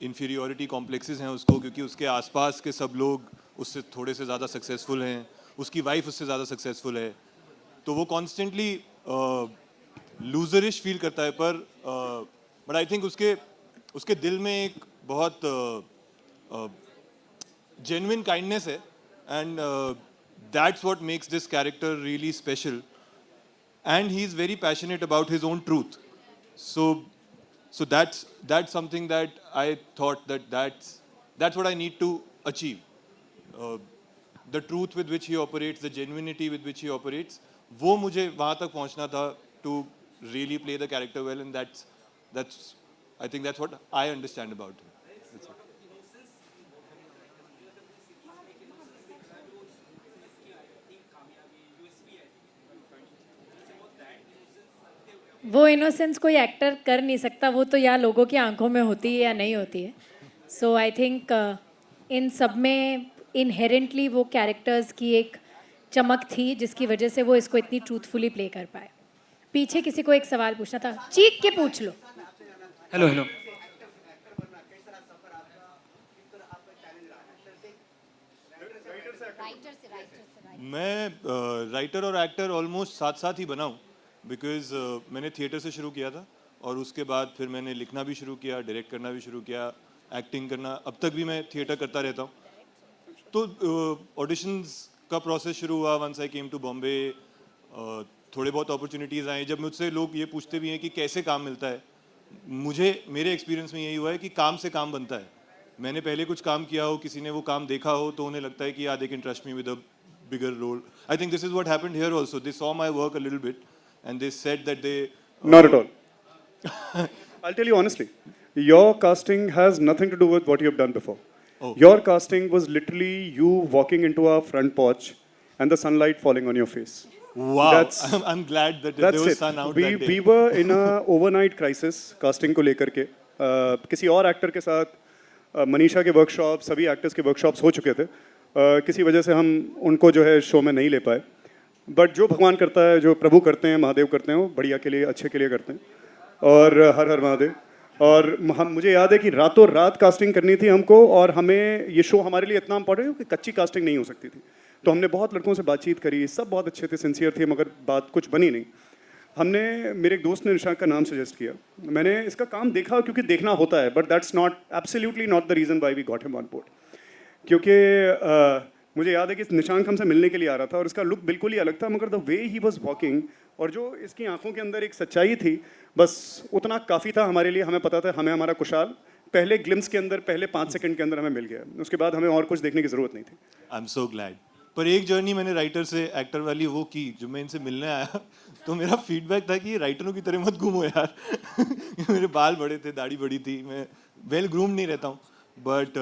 इन्फीरियोरिटी कॉम्प्लेक्सेस हैं उसको, क्योंकि उसके आसपास के सब लोग उससे थोड़े से ज़्यादा सक्सेसफुल हैं, उसकी वाइफ उससे ज़्यादा सक्सेसफुल है, तो वो कॉन्स्टेंटली लूजरिश फील करता है। पर बट आई थिंक उसके दिल में एक बहुत genuine kindness है, and that's what makes this character really special, and he's very passionate about his own truth. So that's something that I thought that's what I need to achieve. The truth with which he operates, the genuinity with which he operates, वो मुझे वहाँ तक पहुँचना था to really play the character well, and that's I think that's what I understand about him. That's it.
वो innocence कोई actor कर नहीं सकता, वो तो या लोगों की आंखों में होती है या नहीं होती है. सो आई थिंक इन सब में इनहेरेंटली वो कैरेक्टर्स की एक चमक थी जिसकी वजह से वो इसको इतनी ट्रूथफुली प्ले कर पाए. पीछे किसी को एक सवाल पूछना था, चीख के पूछ लो.
Hello hello.
मैं राइटर और एक्टर ऑलमोस्ट साथ साथ ही बनाऊँ बिकॉज मैंने थिएटर से शुरू किया था और उसके बाद फिर मैंने लिखना भी शुरू किया, डायरेक्ट करना भी शुरू किया, एक्टिंग करना, अब तक भी मैं थिएटर करता रहता हूँ. तो ऑडिशंस का प्रोसेस शुरू हुआ once I came to Bombay. थोड़े बहुत अपॉर्चुनिटीज़ आए. जब मुझसे लोग ये पूछते भी हैं कि कैसे काम मिलता है, मुझे मेरे एक्सपीरियंस में यही हुआ है कि काम से काम बनता है. मैंने पहले कुछ काम किया हो, किसी ने वो काम देखा हो, तो उन्हें लगता है कि they can trust me with a bigger role. I think this is what happened here also. They saw my work a little bit and they said that they...
Not at all. I'll tell you honestly, your casting has nothing to do with what you have done before.
Oh.
Your casting was literally you walking into our front porch and the sunlight falling on your face.
Wow. I'm glad that there
That's
was
it.
sun out that day.
We were in a overnight crisis casting को लेकर के. किसी और actor के साथ मनीषा के workshop, सभी actors के वर्कशॉप्स हो चुके थे. किसी वजह से हम उनको जो है शो में नहीं ले पाए. बट जो भगवान करता है, जो प्रभु करते हैं, महादेव करते हैं, वो बढ़िया के लिए, अच्छे के लिए करते हैं. और हर हर महादेव. और मुझे याद है कि रातों रात कास्टिंग करनी थी हमको, और हमें ये शो हमारे लिए इतना इंपॉर्टेंट है कि कच्ची कास्टिंग नहीं हो सकती थी. तो हमने बहुत लड़कों से बातचीत करी, सब बहुत अच्छे थे, सिंसियर थे, मगर बात कुछ बनी नहीं. हमने, मेरे एक दोस्त ने निशांक का नाम सजेस्ट किया. मैंने इसका काम देखा क्योंकि देखना होता है, but that's not absolutely not the reason why we got him on board. क्योंकि मुझे याद है कि निशांक हमसे मिलने के लिए आ रहा था और इसका लुक बिल्कुल ही अलग था, मगर the way he was walking और जो इसकी आंखों के अंदर एक सच्चाई थी, बस उतना काफ़ी था हमारे लिए. हमें पता था हमें हमारा कुशाल पहले ग्लिम्स के अंदर, पहले 5 सेकंड के अंदर हमें मिल गया. उसके बाद हमें और कुछ देखने की ज़रूरत नहीं थी.
I am so glad. पर एक जर्नी मैंने राइटर से एक्टर वाली वो की, जो मैं इनसे मिलने आया तो मेरा फीडबैक था कि राइटरों की तरह मत घूमो यार. मेरे बाल बड़े थे, दाढ़ी बड़ी थी, मैं वेल ग्रूम नहीं रहता हूँ. बट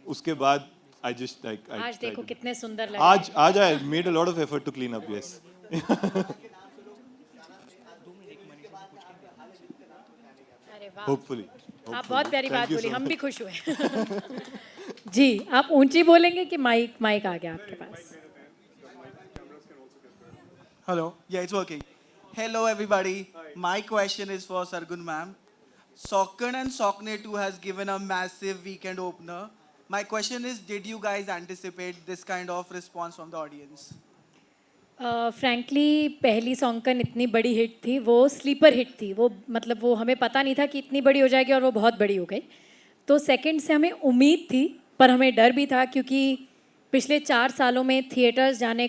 उसके बाद I just like
आज देखो कितने सुंदर लग
आज I made a lot of effort to clean up. Yes. Hopefully.
आप बहुत प्यारी बात बोली, हम भी खुश हुए. जी, आप ऊंची बोलेंगे कि माइक आ गया आपके पास.
Hello. Yeah, it's working. Hello, everybody. My question is for Sargun ma'am. Socken and Sockne 2 has given a massive weekend opener. My question is, did you guys anticipate this kind of response from the audience?
Frankly पहली सॉन्कन इतनी बड़ी hit थी, वो sleeper hit थी. वो मतलब वो हमें पता नहीं था कि इतनी बड़ी हो जाएगी और वो बहुत बड़ी हो गई. तो सेकंड से हमें उम्मीद थी, पर हमें डर भी था, क्योंकि पिछले 4 सालों में थिएटर्स जाने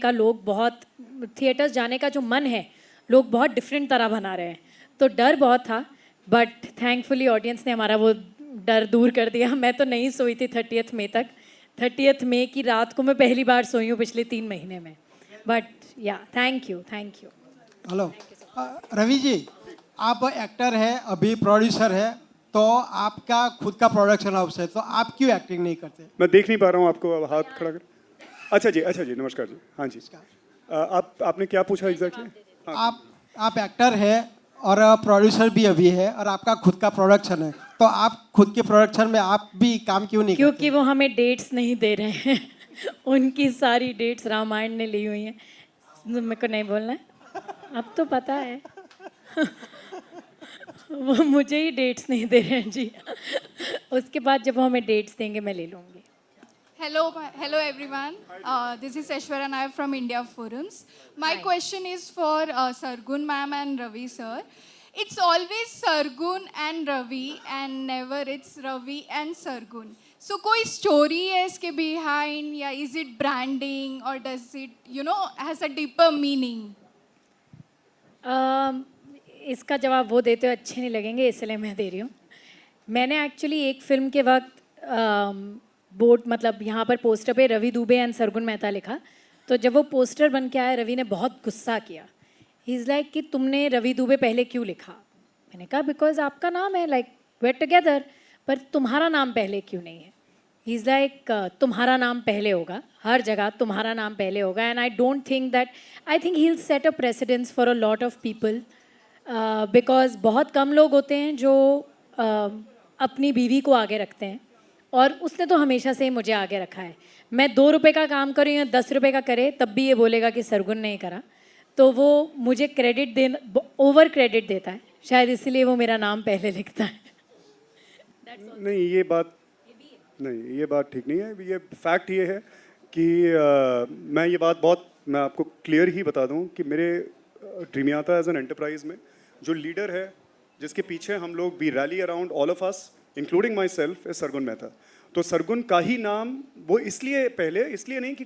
का जो मन है, लोग बहुत डिफरेंट तरह बना रहे हैं. तो डर बहुत था, बट थैंकफुली ऑडियंस ने हमारा वो डर दूर कर दिया. मैं तो नहीं सोई थी 30th मई तक. 30th मई की रात को मैं पहली बार सोई हूँ पिछले 3 महीने में. बट या thank you.
Hello Ravi ji, आप एक्टर हैं, अभी प्रोड्यूसर है, तो आपका खुद का प्रोडक्शन हाउस है, तो आप क्यों एक्टिंग नहीं करते?
मैं देख नहीं पा रहा हूँ आपको, हाथ खड़ा कर. अच्छा जी, नमस्कार जी. हाँ जी, आपने क्या पूछा एग्जैक्टली?
आप एक्टर है और प्रोड्यूसर भी अभी है, और आपका खुद का प्रोडक्शन है, तो आप खुद के प्रोडक्शन में आप भी काम क्यों नहीं
क्योंकि करते? वो हमें डेट्स नहीं दे रहे हैं. उनकी सारी डेट्स रामायण ने ली हुई हैं. मेरे को नहीं बोलना है, अब तो पता है. वो मुझे ही डेट्स नहीं दे रहे हैं जी. उसके बाद जब वो हमें डेट्स देंगे मैं ले लूँगी.
Hello everyone. This is Aishwarya Nair from India Forums. My question is for Sargun ma'am and Ravi sir. It's always Sargun and Ravi and never it's Ravi and Sargun. So कोई story है इसके behind, या is it branding or does it has a deeper meaning?
इसका जवाब वो देते हुए अच्छे नहीं लगेंगे, इसलिए मैं दे रही हूँ. मैंने एक्चुअली एक फिल्म के वक्त बोर्ड, मतलब यहाँ पर पोस्टर पे रवि दुबे एंड सरगुन मेहता लिखा. तो जब वो पोस्टर बन के आया, रवि ने बहुत गुस्सा किया. ही इज़ लाइक कि तुमने रवि दुबे पहले क्यों लिखा? मैंने कहा बिकॉज आपका नाम है, लाइक वेर टुगेदर, पर तुम्हारा नाम पहले क्यों नहीं है? ही इज़ लाइक तुम्हारा नाम पहले होगा, हर जगह तुम्हारा नाम पहले होगा. And I don't think that, I think he will set a precedence for a lot of people because बहुत कम लोग होते हैं जो अपनी बीवी को आगे रखते हैं, और उसने तो हमेशा से ही मुझे आगे रखा है। मैं 2 रुपए का काम करूँ या 10 रुपए का करे, तब भी ये बोलेगा कि सरगुन नहीं करा। तो वो मुझे क्रेडिट ओवर क्रेडिट देता है, शायद इसलिए वो मेरा नाम पहले लिखता है।
नहीं, ये बात ठीक नहीं है। ये फैक्ट ये है कि मैं आपको क्लियर ही बता दूं कि मेरे ड्रीमियाता एज एन एंटरप्राइज में जो लीडर है, जिसके पीछे हम लोग we rally around all of us including myself, is Sargun Mehta. तो सरगुन का ही नाम वो इसलिए नहीं कि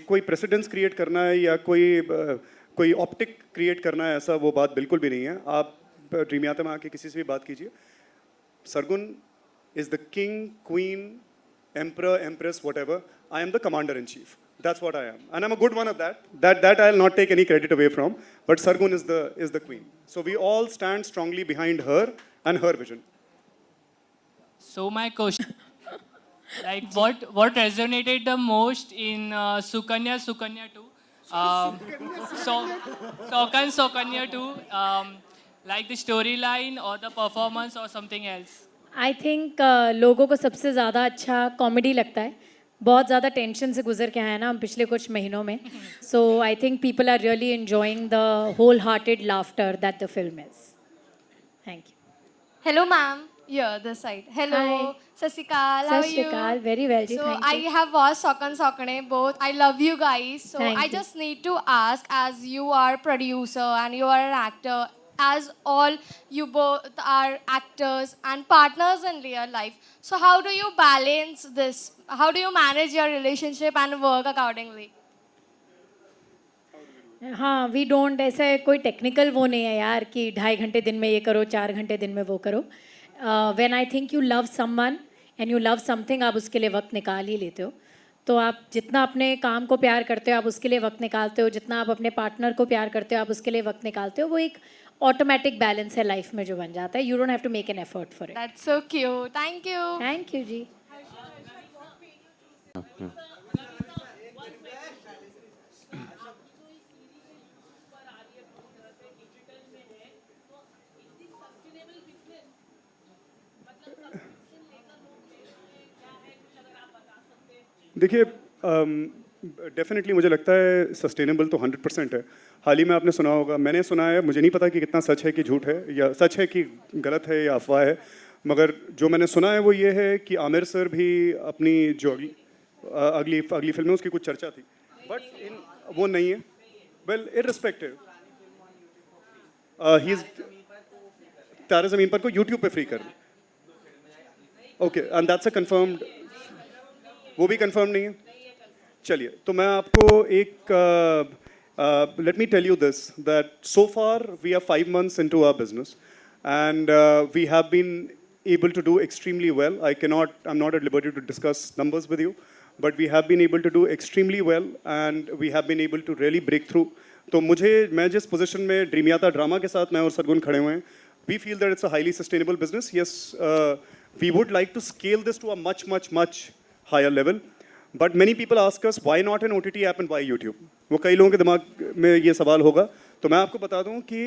कोई प्रेसिडेंस क्रिएट करना है या कोई ऑप्टिक क्रिएट करना है, ऐसा वो बात बिल्कुल भी नहीं है। आप ड्रीमियाता में आके किसी से भी बात कीजिए, Sargun is the king, queen, emperor, empress, whatever. I am the commander in chief. That's what I am, and I'm a good one at that. That I'll not take any credit away from. But Sargun is the queen. So we all stand strongly behind her and her vision.
So my question, like, what resonated the most in Sukanya 2? Sukanya 2, like the storyline or the performance or something else?
I think लोगों को सबसे ज़्यादा अच्छा comedy लगता है। बहुत ज़्यादा tension से गुजर के आए हैं ना हम पिछले कुछ महीनों में, so I think people are really enjoying the whole hearted laughter that the film is. Thank you.
Hello, ma'am. Yeah, this side. Hello,
Hi.
Sasikal. How are you?
Sasikal, very well.
So
Thank
I
you.
have watched Sokan Sokane both. I love you guys. So
Thank
I
you.
just need to ask, as you are producer and you are an actor, as all you both are actors and partners in real life. So how do you balance this? How do you manage your relationship and work accordingly?
हाँ, we don't, ऐसा कोई technical वो नहीं है यार कि 2.5 घंटे दिन में ये करो, 4 घंटे दिन में वो करो। When I think you love someone and you love something, आप उसके लिए वक्त निकाल ही लेते हो। तो आप जितना अपने काम को प्यार करते हो आप उसके लिए वक्त निकालते हो, जितना आप अपने पार्टनर को प्यार करते हो आप उसके लिए वक्त निकालते हो। वो एक ऑटोमेटिक बैलेंस है लाइफ में जो बन जाता है। You don't have to make an effort for it.
That's so cute. Thank you.
Thank you जी।
देखिए, डेफिनेटली मुझे लगता है सस्टेनेबल तो 100% है। हाल ही में आपने सुना होगा, मैंने सुना है, मुझे नहीं पता कि कितना सच है कि झूठ है, या सच है कि गलत है या अफवाह है, मगर जो मैंने सुना है वो ये है कि आमिर सर भी अपनी जो अगली फिल्म में उसकी कुछ चर्चा थी, बट वो नहीं है। वेल, इररिस्पेक्टिव, ही इज तारे ज़मीन पर को यूट्यूब पे फ्री कर, okay, and that's a confirmed, वो भी कंफर्म नहीं है। चलिए, तो मैं आपको एक let me tell you this, that so far we are 5 months into our business and we have been able to do extremely well. I'm not at liberty to discuss numbers with you, but we have been able to do extremely well and we have been able to really break through. तो मैं जिस position में Dreamiyata drama के साथ मैं और सरगुन खड़े हुए हैं, we feel that it's a highly sustainable business. Yes, we would like to scale this to a much higher level. But many people ask us, why not an OTT app and why YouTube? वो कई लोगों के दिमाग में ये सवाल होगा। तो मैं आपको बता दूं कि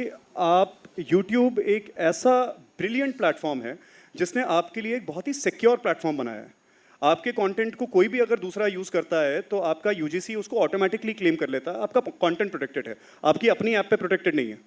आप YouTube एक ऐसा ब्रिलियंट प्लेटफॉर्म है जिसने आपके लिए एक बहुत ही सिक्योर प्लेटफॉर्म बनाया है। आपके कंटेंट को कोई भी अगर दूसरा यूज़ करता है तो आपका UGC उसको ऑटोमेटिकली क्लेम कर लेता है, आपका कंटेंट प्रोटेक्टेड है, आपकी अपनी ऐप पे प्रोटेक्टेड नहीं है।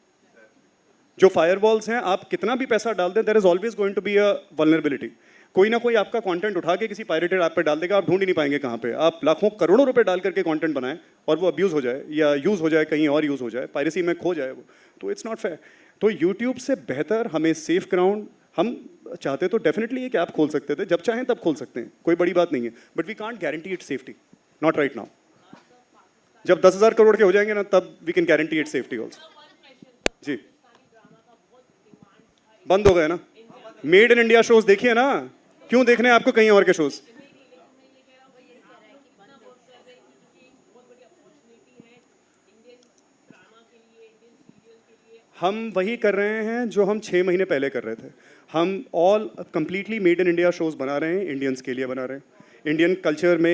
जो फायरवॉल्स हैं, आप कितना भी पैसा डाल दें, there is always going to be a vulnerability. कोई ना कोई आपका कंटेंट उठा के किसी पायरेटेड ऐप पे डाल देगा, आप ढूंढ ही नहीं पाएंगे कहाँ पे। आप लाखों करोड़ों रुपए डाल करके कंटेंट बनाएं और वो अब्यूज़ हो जाए या यूज़ हो जाए, कहीं और यूज़ हो जाए, पायरेसी में खो जाए वो, तो इट्स नॉट फेयर। तो यूट्यूब से बेहतर हमें सेफ ग्राउंड, हम चाहते तो डेफिनेटली एक ऐप खोल सकते थे, जब चाहें तब खोल सकते हैं, कोई बड़ी बात नहीं है, but we can't guarantee it safety, not right now. जब 10,000 करोड़ के हो जाएंगे ना, तब we can guarantee it safety also. जी, बंद हो गए ना, मेड इन इंडिया शोज देखिए ना, क्यों देखने हैं आपको कहीं और के शोज? हम वही कर रहे हैं जो हम 6 महीने पहले कर रहे थे। हम all completely made in India shows बना रहे हैं, इंडियंस के लिए बना रहे हैं, इंडियन कल्चर में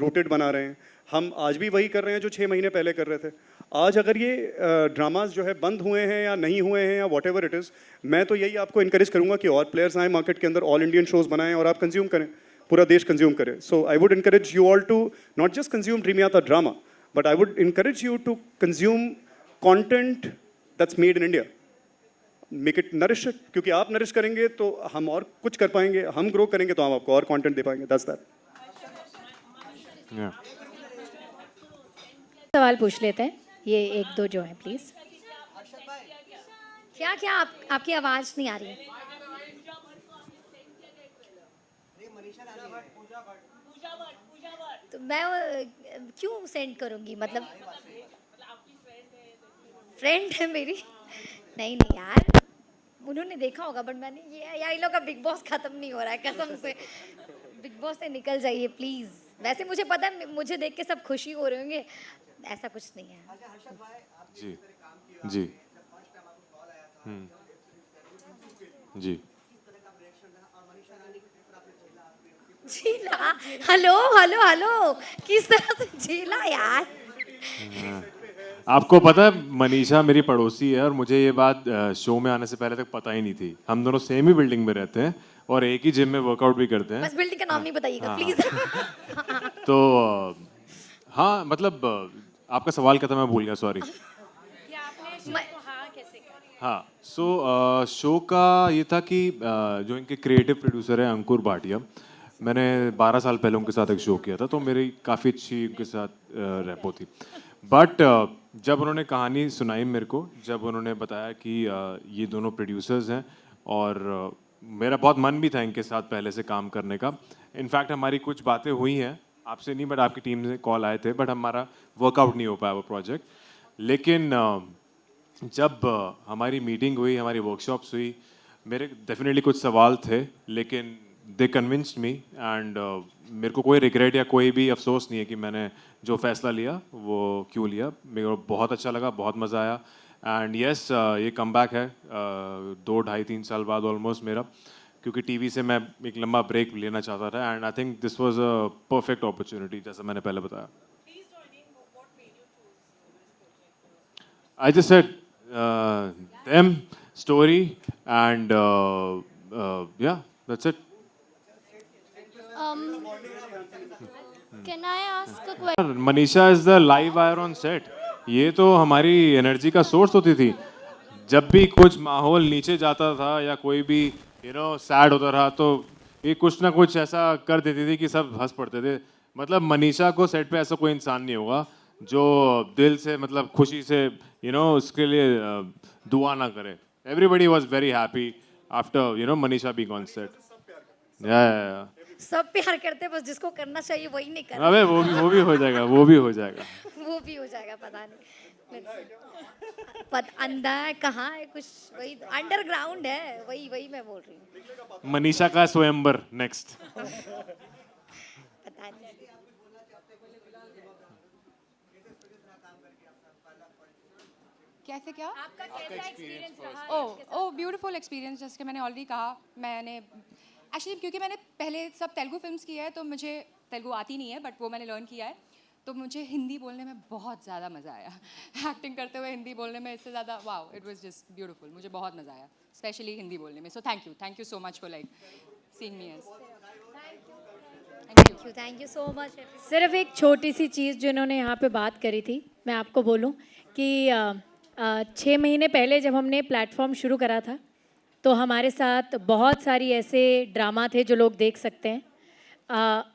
रूटेड बना रहे हैं। हम आज भी वही कर रहे हैं जो 6 महीने पहले कर रहे थे। आज अगर ये ड्रामाज जो है बंद हुए हैं या नहीं हुए हैं या वॉट एवर इट इज़, मैं तो यही आपको इनकरेज करूंगा कि और प्लेयर्स आए मार्केट के अंदर, ऑल इंडियन शोज बनाएं और आप कंज्यूम करें, पूरा देश कंज्यूम करे. So I would encourage you all to not just consume ड्रीमी आता drama, but I would encourage you to consume content that's made in India. Make it nourish it, क्योंकि आप नरिश करेंगे तो हम और कुछ कर पाएंगे, हम ग्रो करेंगे तो हम आपको और कंटेंट दे पाएंगे. That's that.
सवाल पूछ लेते हैं, ये एक दो जो हैं प्लीज.
क्या क्या आपकी आवाज नहीं आ रही है. तो मैं क्यों सेंड करूंगी, मतलब फ्रेंड है मेरी. नहीं नहीं यार, उन्होंने देखा होगा, बट मैंने ये लोग का बिग बॉस खत्म नहीं हो रहा है कसम से. बिग बॉस से निकल जाइए प्लीज. वैसे मुझे पता है, मुझे देख के सब खुशी हो रहे होंगे, ऐसा कुछ नहीं है.
जी जी जी.
झीला, हेलो हेलो हेलो, किस तरह से झीला यार.
आपको पता है मनीषा मेरी पड़ोसी है और मुझे ये बात शो में आने से पहले तक पता ही नहीं थी. हम दोनों सेम ही बिल्डिंग में रहते हैं और एक ही जिम में वर्कआउट भी करते हैं.
बस बिल्डिंग का नाम नहीं बताइएगा
हाँ.
प्लीज.
तो हाँ, मतलब आपका सवाल क्या था, मैं भूल गया, सॉरी. हाँ, सो शो का ये था कि जो इनके क्रिएटिव प्रोड्यूसर हैं अंकुर भाटिया, मैंने 12 साल पहले उनके साथ एक शो किया था, तो मेरी काफ़ी अच्छी उनके साथ रेपो थी. बट जब उन्होंने कहानी सुनाई मेरे को, जब उन्होंने बताया कि ये दोनों प्रोड्यूसर्स हैं और मेरा बहुत मन भी था इनके साथ पहले से काम करने का. इनफैक्ट हमारी कुछ बातें हुई हैं, आपसे नहीं बट आपकी टीम से कॉल आए थे, बट हमारा वर्कआउट नहीं हो पाया वो प्रोजेक्ट. लेकिन जब हमारी मीटिंग हुई, हमारी वर्कशॉप्स हुई, मेरे डेफिनेटली कुछ सवाल थे, लेकिन दे कन्विंस्ड मी एंड मेरे को कोई रिग्रेट या कोई भी अफसोस नहीं है कि मैंने जो फैसला लिया वो क्यों लिया. मेरे को बहुत अच्छा लगा, बहुत मज़ा आया. एंड यस, ये कमबैक है 2, 2.5, 3 साल बाद ऑलमोस्ट मेरा, क्योंकि टीवी से मैं एक लंबा ब्रेक लेना चाहता था. And I think this was a perfect opportunity, जैसा मैंने पहले बताया. I just said them, story, and yeah, that's it.
Can I ask a question?
Manisha is the live wire on set. ये तो हमारी एनर्जी का सोर्स होती थी. जब भी कुछ माहौल नीचे जाता था या कोई भी सैड होता रहा, तो ये कुछ ना कुछ ऐसा कर देती थी कि सब हंस पड़ते थे. मतलब मनीषा को सेट पे ऐसा कोई इंसान नहीं होगा जो दिल से, मतलब खुशी से उसके लिए दुआ ना करे. Everybody was very happy after Manisha being on set. Yeah.
सब प्यार करते हैं, बस जिसको करना चाहिए वही नहीं करता.
अबे वो भी हो जाएगा, वो भी हो जाएगा.
वो भी हो जाएगा, पता नहीं. अंधा है कहाँ है, कुछ वही अंडरग्राउंड है, वही मैं बोल रही हूँ.
मनीषा का स्वयंवर नेक्स्ट.
पता नहीं.
कैसे क्या?
आपका कैसा एक्सपीरियंस रहा?
Oh beautiful experience. जैसे कि मैंने ऑलरेडी कहा, मैंने एक्चुअली क्योंकि मैंने पहले सब तेलुगु फिल्म्स की है, तो मुझे तेलुगु आती नहीं है, बट वो मैंने लर्न किया है, तो मुझे हिंदी बोलने में बहुत ज़्यादा मज़ा आया. एक्टिंग करते हुए हिंदी बोलने में इससे ज़्यादा wow, it was just beautiful. मुझे बहुत मज़ा आया, स्पेशली हिंदी बोलने में. So thank you so much for like seeing me as.
Thank you so much.
सिर्फ एक छोटी सी चीज़ जो इन्होंने यहाँ पे बात करी थी, मैं आपको बोलूँ कि 6 महीने पहले जब हमने प्लेटफॉर्म शुरू करा था, तो हमारे साथ बहुत सारी ऐसे ड्रामा थे जो लोग देख सकते हैं.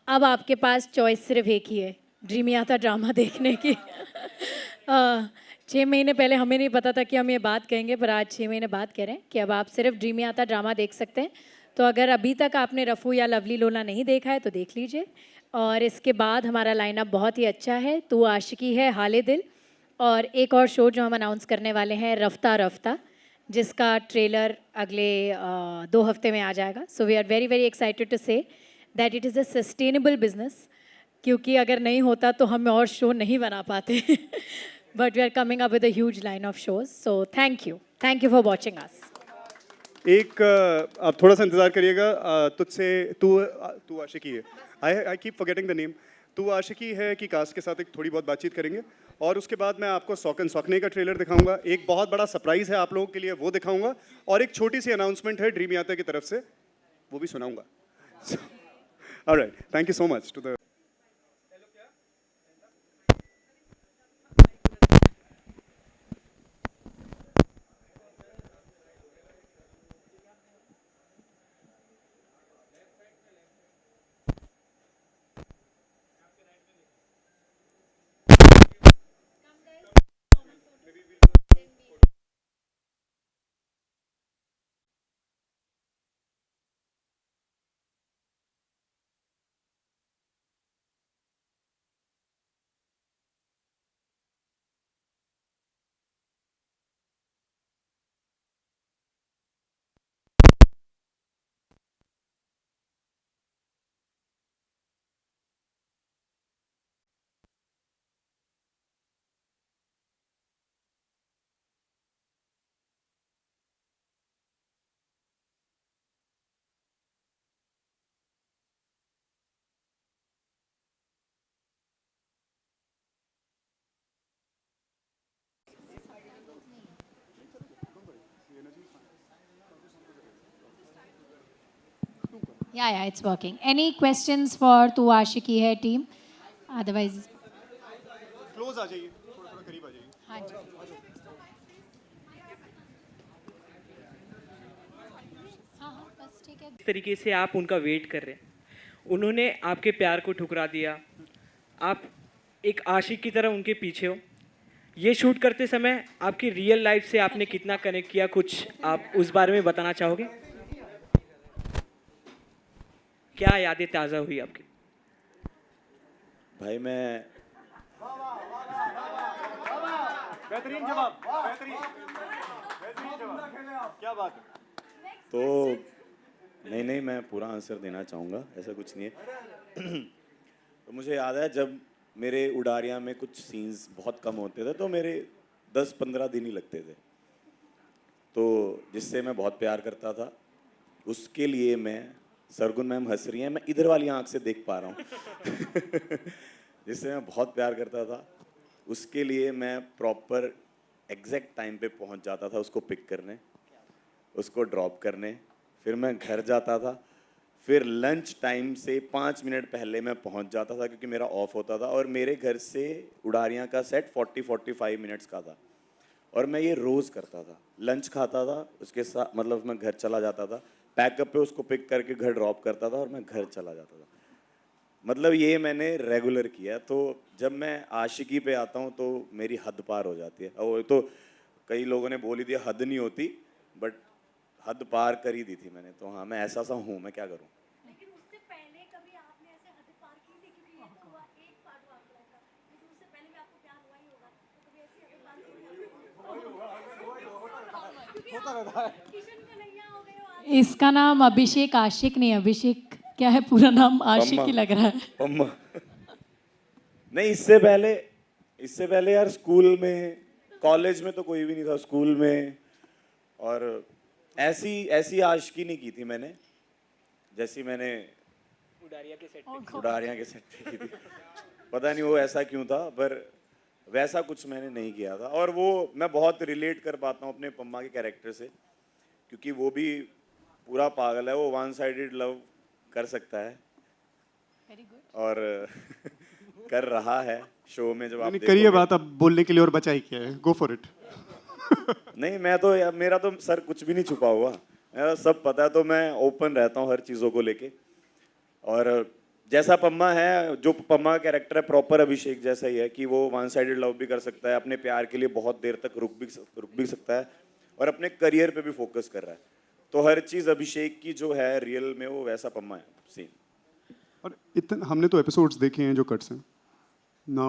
अब आपके पास चॉइस सिर्फ एक ही है, ड्रीमी आता ड्रामा देखने की. 6 महीने पहले हमें नहीं पता था कि हम ये बात कहेंगे, पर आज 6 महीने बाद कह रहे हैं कि अब आप सिर्फ ड्रीमी आता ड्रामा देख सकते हैं. तो अगर अभी तक आपने रफ़ू या लवली लोला नहीं देखा है तो देख लीजिए. और इसके बाद हमारा लाइनअप बहुत ही अच्छा है. तू आशिकी है, हाले दिल, और एक और शो जो हम अनाउंस करने वाले हैं, रफ्ता रफ्ता, जिसका ट्रेलर अगले 2 हफ्ते में आ जाएगा. So we are very very excited to say that it is a sustainable business, क्योंकि अगर नहीं होता तो हम और शो नहीं बना पाते. But we are coming up with a huge line of shows. So thank you for watching us.
एक आप थोड़ा सा इंतजार करिएगा. तुझसे तू आशिकी है, I keep forgetting the name. तू आशिकी है कि कास्ट के साथ एक थोड़ी बहुत बातचीत करेंगे और उसके बाद मैं आपको सौकन सौकने का ट्रेलर दिखाऊंगा। एक बहुत बड़ा सरप्राइज है आप लोगों के लिए, वो दिखाऊंगा और एक छोटी सी अनाउंसमेंट है ड्रीम यात्रा की तरफ से, वो भी सुनाऊंगा। Alright, thank you so much to the
Yeah, it's working. Any questions for Tu Aashiki Hai team? Otherwise,
close आ जाइए, थोड़ा थोड़ा करीब आ जाइए।
हाँ जी।
इस तरीके से आप उनका वेट कर रहे हैं, उन्होंने आपके प्यार को ठुकरा दिया, आप एक आशिक की तरह उनके पीछे हो। ये शूट करते समय आपकी रियल लाइफ से आपने कितना कनेक्ट किया, कुछ आप उस बारे में बताना चाहोगे? क्या यादें ताज़ा हुई आपकी?
भाई मैं
बेहतरीन जवाब, बेहतरीन जवाब, क्या बात है।
तो नहीं मैं पूरा आंसर देना चाहूँगा, ऐसा कुछ नहीं है। तो मुझे याद है जब मेरे उडारियाँ में कुछ सीन्स बहुत कम होते थे तो मेरे 10-15 दिन ही लगते थे, तो जिससे मैं बहुत प्यार करता था, उसके लिए मैं सरगुन मैम हंस रही हैं, मैं इधर वाली आंख से देख पा रहा हूँ जिससे मैं बहुत प्यार करता था, उसके लिए मैं प्रॉपर एग्जैक्ट टाइम पे पहुँच जाता था उसको पिक करने, उसको ड्रॉप करने, फिर मैं घर जाता था, फिर लंच टाइम से 5 मिनट पहले मैं पहुंच जाता था क्योंकि मेरा ऑफ होता था और मेरे घर से उडारियाँ का सेट 40-45 मिनट्स का था और मैं ये रोज़ करता था। लंच खाता था उसके साथ, मतलब मैं घर चला जाता था, पैकअप पे उसको पिक करके घर ड्रॉप करता था और मैं घर चला जाता था। मतलब ये मैंने रेगुलर किया। तो जब मैं आशिकी पे आता हूँ तो मेरी हद पार हो जाती है। और तो कई लोगों ने बोली दिया हद नहीं होती, बट हद पार कर ही दी थी मैंने। तो हाँ, मैं ऐसा सा हूँ, मैं क्या करूँ।
लेकिन उससे पहले कभी आपने ऐसे हद पार की थी? क्योंकि ये तो हुआ एक पार्ट हुआ आपका, लेकिन उससे पहले भी आपको प्यार हुआ ही होगा, तो कभी ऐसी हद पार की थी? होता रहता है। किशन का नैया हो गए हो आप।
इसका नाम अभिषेक आशिक नहीं, अभिषेक क्या है पूरा नाम, आशिक ही लग रहा है।
पम्मा नहीं, इससे पहले यार स्कूल में, कॉलेज में तो कोई भी नहीं था, स्कूल में और ऐसी आशिकी नहीं की थी मैंने जैसी मैंने उडारियाँ के सेट पे की थी। पता नहीं वो ऐसा क्यों था, पर वैसा कुछ मैंने नहीं किया था। और वो मैं बहुत रिलेट कर पाता हूँ अपने पम्मा के कैरेक्टर से, क्योंकि वो भी पूरा पागल है, वो वन साइडेड लव कर सकता है और कर रहा है शो में। जब आप
करिए बात, अब बोलने के लिए और बचा ही क्या है, गो फॉर इट।
नहीं, मैं तो मेरा तो सर कुछ भी नहीं छुपा हुआ, मेरा सब पता है, तो मैं ओपन रहता हूँ हर चीज़ों को लेके। और जैसा पम्मा है, जो पम्मा का कैरेक्टर है प्रॉपर अभिषेक जैसा ही है कि वो वन साइडेड लव भी कर सकता है, अपने प्यार के लिए बहुत देर तक रुक भी सकता है और अपने करियर पे भी फोकस कर रहा है। तो हर चीज़ अभिषेक की जो है रियल में, वो वैसा पम्मा है सीन।
और इतना हमने तो एपिसोड्स देखे हैं जो कट्स हैं ना,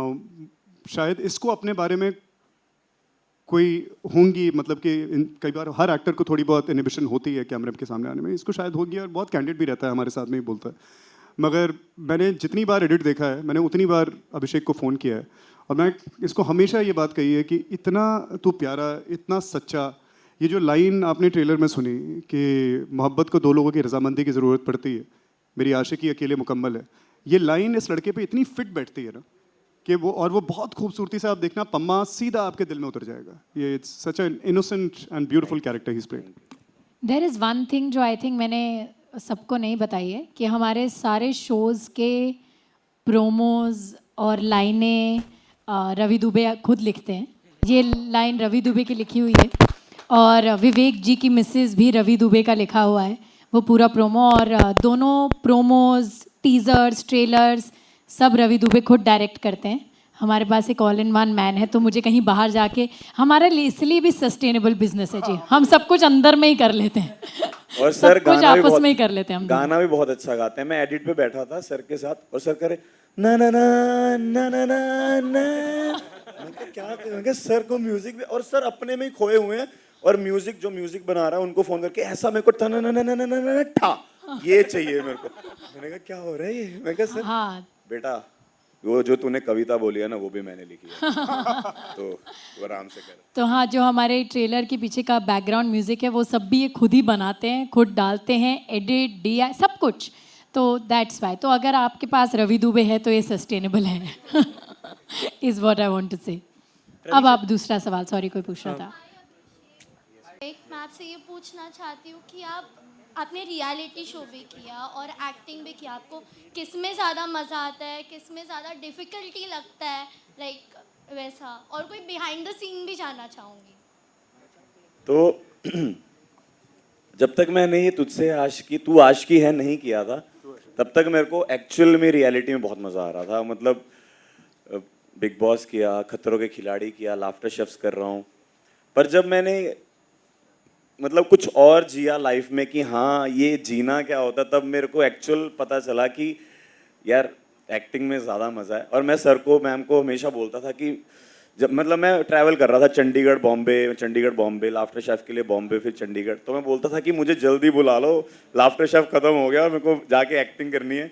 शायद इसको अपने बारे में कोई होंगी, मतलब कि कई बार हर एक्टर को थोड़ी बहुत इनहिबिशन होती है कैमरे के सामने आने में, इसको शायद होगी और बहुत कैंडिड भी रहता है, हमारे साथ में ही बोलता है। मगर मैंने जितनी बार एडिट देखा है, मैंने उतनी बार अभिषेक को फ़ोन किया है और मैं इसको हमेशा ये बात कही है कि इतना तू प्यारा, इतना सच्चा। ये जो लाइन आपने ट्रेलर में सुनी कि मोहब्बत को दो लोगों की रजामंदी की ज़रूरत पड़ती है, मेरी आशिकी अकेले मुकम्मल है, ये लाइन इस लड़के पे इतनी फिट बैठती है ना कि वो बहुत खूबसूरती से आप देखना पम्मा सीधा आपके दिल में उतर जाएगा. ये it's such an innocent and beautiful character he is playing.
There is one thing जो आई थिंक मैंने सबको नहीं बताई है कि हमारे सारे शोज़ के प्रोमोज़ और लाइनें रवि दुबे खुद लिखते हैं. ये लाइन रवि दुबे की लिखी हुई है और विवेक जी की मिसेस भी रवि दुबे का लिखा हुआ है वो पूरा प्रोमो. और दोनों प्रोमोज़, टीज़र्स, ट्रेलर्स सब रवि दुबे खुद डायरेक्ट करते हैं. हमारे पास एक ऑल इन वन मैन है, तो मुझे कहीं बाहर जाके हमारे लिए इसलिए भी सस्टेनेबल बिजनेस है जी. हम सब कुछ अंदर में ही कर लेते हैं
और सर
कुछ आपस में ही कर लेते हैं हम.
गाना भी बहुत अच्छा गाते हैं. मैं एडिट पे बैठा था सर के साथ और सर करे ना ना ना ना ना ना ना. मैं कहा क्या मैं कहा सर को म्यूजिक भी और सर अपने में ही खोए हुए हैं और म्यूजिक जो म्यूजिक बना रहा है उनको फोन करके ऐसा मेरे को ना ना ना ना ना ना ठा ये चाहिए मेरे को. मैंने कहा क्या हो रहा है ये. मैं कहा सर
हाँ
बेटा वो जो तूने कविता बोली है ना वो भी मैंने लिखी है तो वो आराम से कर.
तो हाँ, जो हमारे ट्रेलर के पीछे का बैकग्राउंड म्यूजिक है वो सब भी ये खुद ही बनाते हैं, खुद डालते हैं, एडिट DI सब कुछ. तो दैट्स वाई. तो अगर आपके पास रवि दुबे है तो ये सस्टेनेबल है is what I want to say. अब आप दूसरा सवाल, सॉरी कोई पूछ रहा था.
मैं आपसे ये पूछना चाहती हूँ कि आपने रियलिटी शो भी किया और एक्टिंग भी किया. आपको किस में ज़्यादा मज़ा आता है, किस में ज़्यादा डिफ़िकल्टी लगता है, लाइक वैसा? और कोई बिहाइंड द सीन भी जानना चाहूँगी.
तो जब तक मैंने ये तुझसे आशिकी तू आशिकी है नहीं किया था तब तक मेरे को एक्चुअल में रियलिटी में बहुत मज़ा आ रहा था. मतलब बिग बॉस किया, खतरों के खिलाड़ी किया, लाफ्टर शेफ्स कर रहा हूँ. पर जब मैंने मतलब कुछ और जिया लाइफ में कि हाँ ये जीना क्या होता, तब मेरे को एक्चुअल पता चला कि यार एक्टिंग में ज़्यादा मज़ा है. और मैं सर को, मैम को हमेशा बोलता था कि जब मतलब मैं ट्रैवल कर रहा था चंडीगढ़ बॉम्बे, लाफ्टर शेफ के लिए बॉम्बे फिर चंडीगढ़, तो मैं बोलता था कि मुझे जल्दी बुला लो, लाफ्टर शेफ ख़त्म हो गया और मेरे को जाके एक्टिंग करनी है.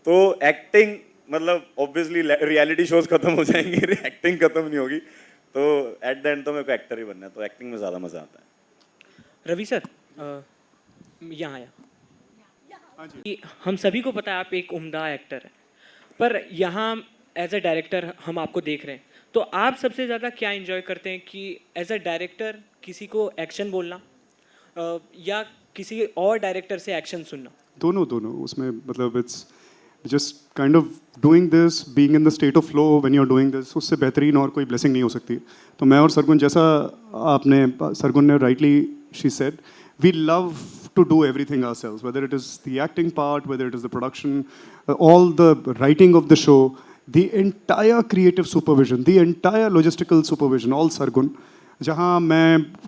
तो एक्टिंग मतलब ऑब्वियसली रियलिटी शोज खत्म हो जाएंगे, एक्टिंग खत्म नहीं होगी. तो एट द एंड तो मेरे को एक्टर ही बनना है, तो एक्टिंग में ज़्यादा मज़ा आता है.
रवि सर यहाँ आया. हम सभी को पता है आप एक उम्दा एक्टर हैं, पर यहाँ एज अ डायरेक्टर हम आपको देख रहे हैं, तो आप सबसे ज़्यादा क्या एंजॉय करते हैं कि एज अ डायरेक्टर किसी को एक्शन बोलना या किसी और डायरेक्टर से एक्शन सुनना?
दोनों उसमें मतलब it's just kind of doing this, being in the state of flow when you are doing this. उससे बेहतरीन और कोई ब्लेसिंग नहीं हो सकती. तो मैं और सरगुन, जैसा आपने सरगुन ने rightly she said, we love to do everything ourselves, whether it is the acting part, whether it is the production, all the writing of the show, the entire creative supervision, the entire logistical supervision, all Sargun. जहाँ मैं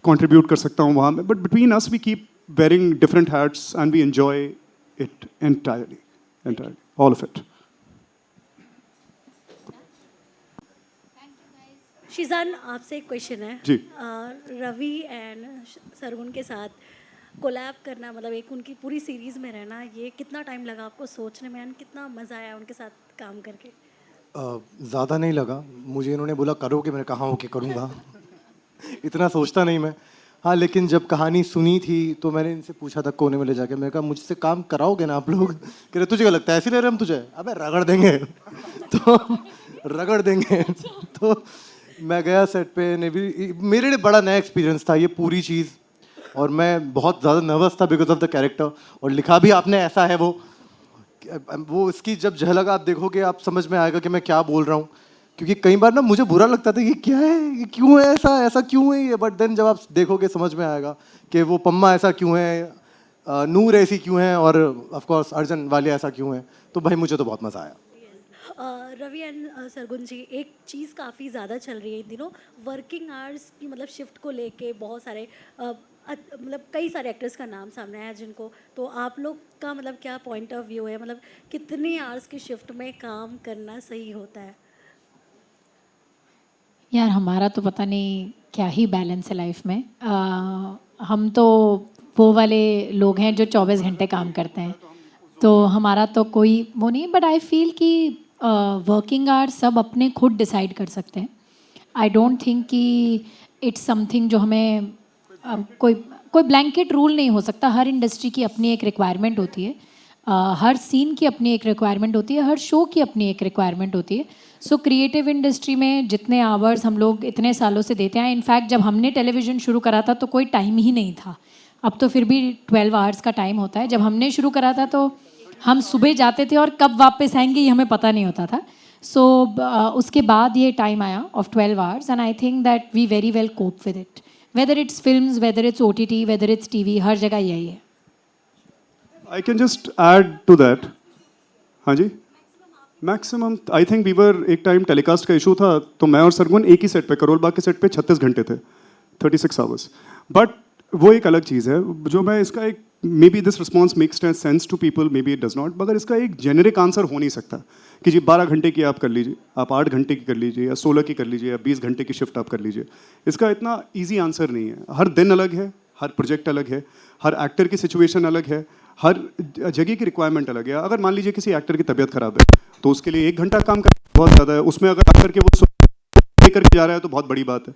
contribute कर सकता हूँ वहाँ में, but between us we keep wearing different hats and we enjoy it entirely, all of it.
Sheezan, आपसे एक question है.
जी.
रवि एंड सरगुन के साथ कोलैब करना, मतलब एक उनकी पूरी सीरीज़ में रहना, ये कितना टाइम लगा आपको सोचने में एंड कितना मज़ा आया उनके साथ काम करके?
ज़्यादा नहीं लगा मुझे. इन्होंने बोला करो कि मैंने कहा हो कि करूँगा इतना सोचता नहीं मैं. हाँ, लेकिन जब कहानी सुनी थी तो मैंने इनसे पूछा था कोने में ले जाके, मैंने कहा मुझसे काम कराओगे ना आप लोग? कह रहे तुझे क्या लगता है ऐसे ले रहे हम तुझे? अबे रगड़ देंगे तो रगड़ देंगे. तो मैं गया सेट पे. ने भी मेरे लिए बड़ा नया एक्सपीरियंस था ये पूरी चीज़, और मैं बहुत ज़्यादा नर्वस था बिकॉज ऑफ द कैरेक्टर. और लिखा भी आपने ऐसा है वो इसकी जब झलक आप देखोगे आप समझ में आएगा कि मैं क्या बोल रहा हूँ. क्योंकि कई बार ना मुझे बुरा लगता था कि क्या है, ये क्यों है ऐसा क्यों है ये, बट देन जब आप देखोगे समझ में आएगा कि वो पम्मा ऐसा क्यों है, नूर ऐसी क्यों है, और ऑफ कोर्स अर्जुन वाले ऐसा क्यों है. तो भाई मुझे तो बहुत मज़ा आया.
रवि एंड सरगुन जी, एक चीज़ काफ़ी ज़्यादा चल रही है इन दिनों, वर्किंग आवर्स की मतलब शिफ्ट को लेके बहुत सारे मतलब कई सारे एक्टर्स का नाम सामने आया जिनको, तो आप लोग का मतलब क्या पॉइंट ऑफ व्यू है, मतलब कितनी आवर्स की शिफ्ट में काम करना सही होता है?
यार हमारा तो पता नहीं क्या ही बैलेंस है लाइफ में. हम तो वो वाले लोग हैं जो 24 घंटे काम करते हैं, तो हमारा तो कोई वो नहीं. बट आई फील कि वर्किंग आवर्स सब अपने खुद डिसाइड कर सकते हैं. आई डोंट थिंक कि इट्स समथिंग जो हमें कोई ब्लैंकेट रूल नहीं हो सकता. हर इंडस्ट्री की अपनी एक रिक्वायरमेंट होती है. हर सीन की अपनी एक रिक्वायरमेंट होती है, हर शो की अपनी एक रिक्वायरमेंट होती है. सो क्रिएटिव इंडस्ट्री में जितने आवर्स हम लोग इतने सालों से देते हैं, इनफैक्ट जब हमने टेलीविज़न शुरू करा था तो कोई टाइम ही नहीं था. अब तो फिर भी 12 आवर्स का टाइम होता है. जब हमने शुरू करा था तो हम सुबह जाते थे और कब वापस आएंगे ये हमें पता नहीं होता था. सो उसके बाद ये टाइम आया of 12 hours and I think that we very well cope with it. Whether it's films, whether it's OTT, whether it's TV, हर जगह यही है.
I can just add to that. हाँ जी, maximum I think we were, एक time telecast का issue था तो मैं और सरगुन एक ही सेट पे, करोल बाग के सेट पे 36 घंटे थे, 36 आवर्स. बट वो एक अलग चीज़ है जो मैं इसका एक, maybe this response makes sense to people, maybe it does not, मगर इसका एक जेनरिक आंसर हो नहीं सकता कि जी 12 घंटे की आप कर लीजिए, आप 8 घंटे की कर लीजिए, या 16 की कर लीजिए, या 20 घंटे की शिफ्ट आप कर लीजिए. इसका इतना ईजी आंसर नहीं है. हर दिन अलग है, हर प्रोजेक्ट अलग है, हर एक्टर की सिचुएशन अलग है, हर जगह की रिक्वायरमेंट अलग है. अगर मान लीजिए किसी एक्टर की तबीयत खराब है तो उसके लिए 1 घंटा काम करना बहुत ज़्यादा है. उसमें अगर आप करके वो लेकर के जा रहा है तो बहुत बड़ी बात है.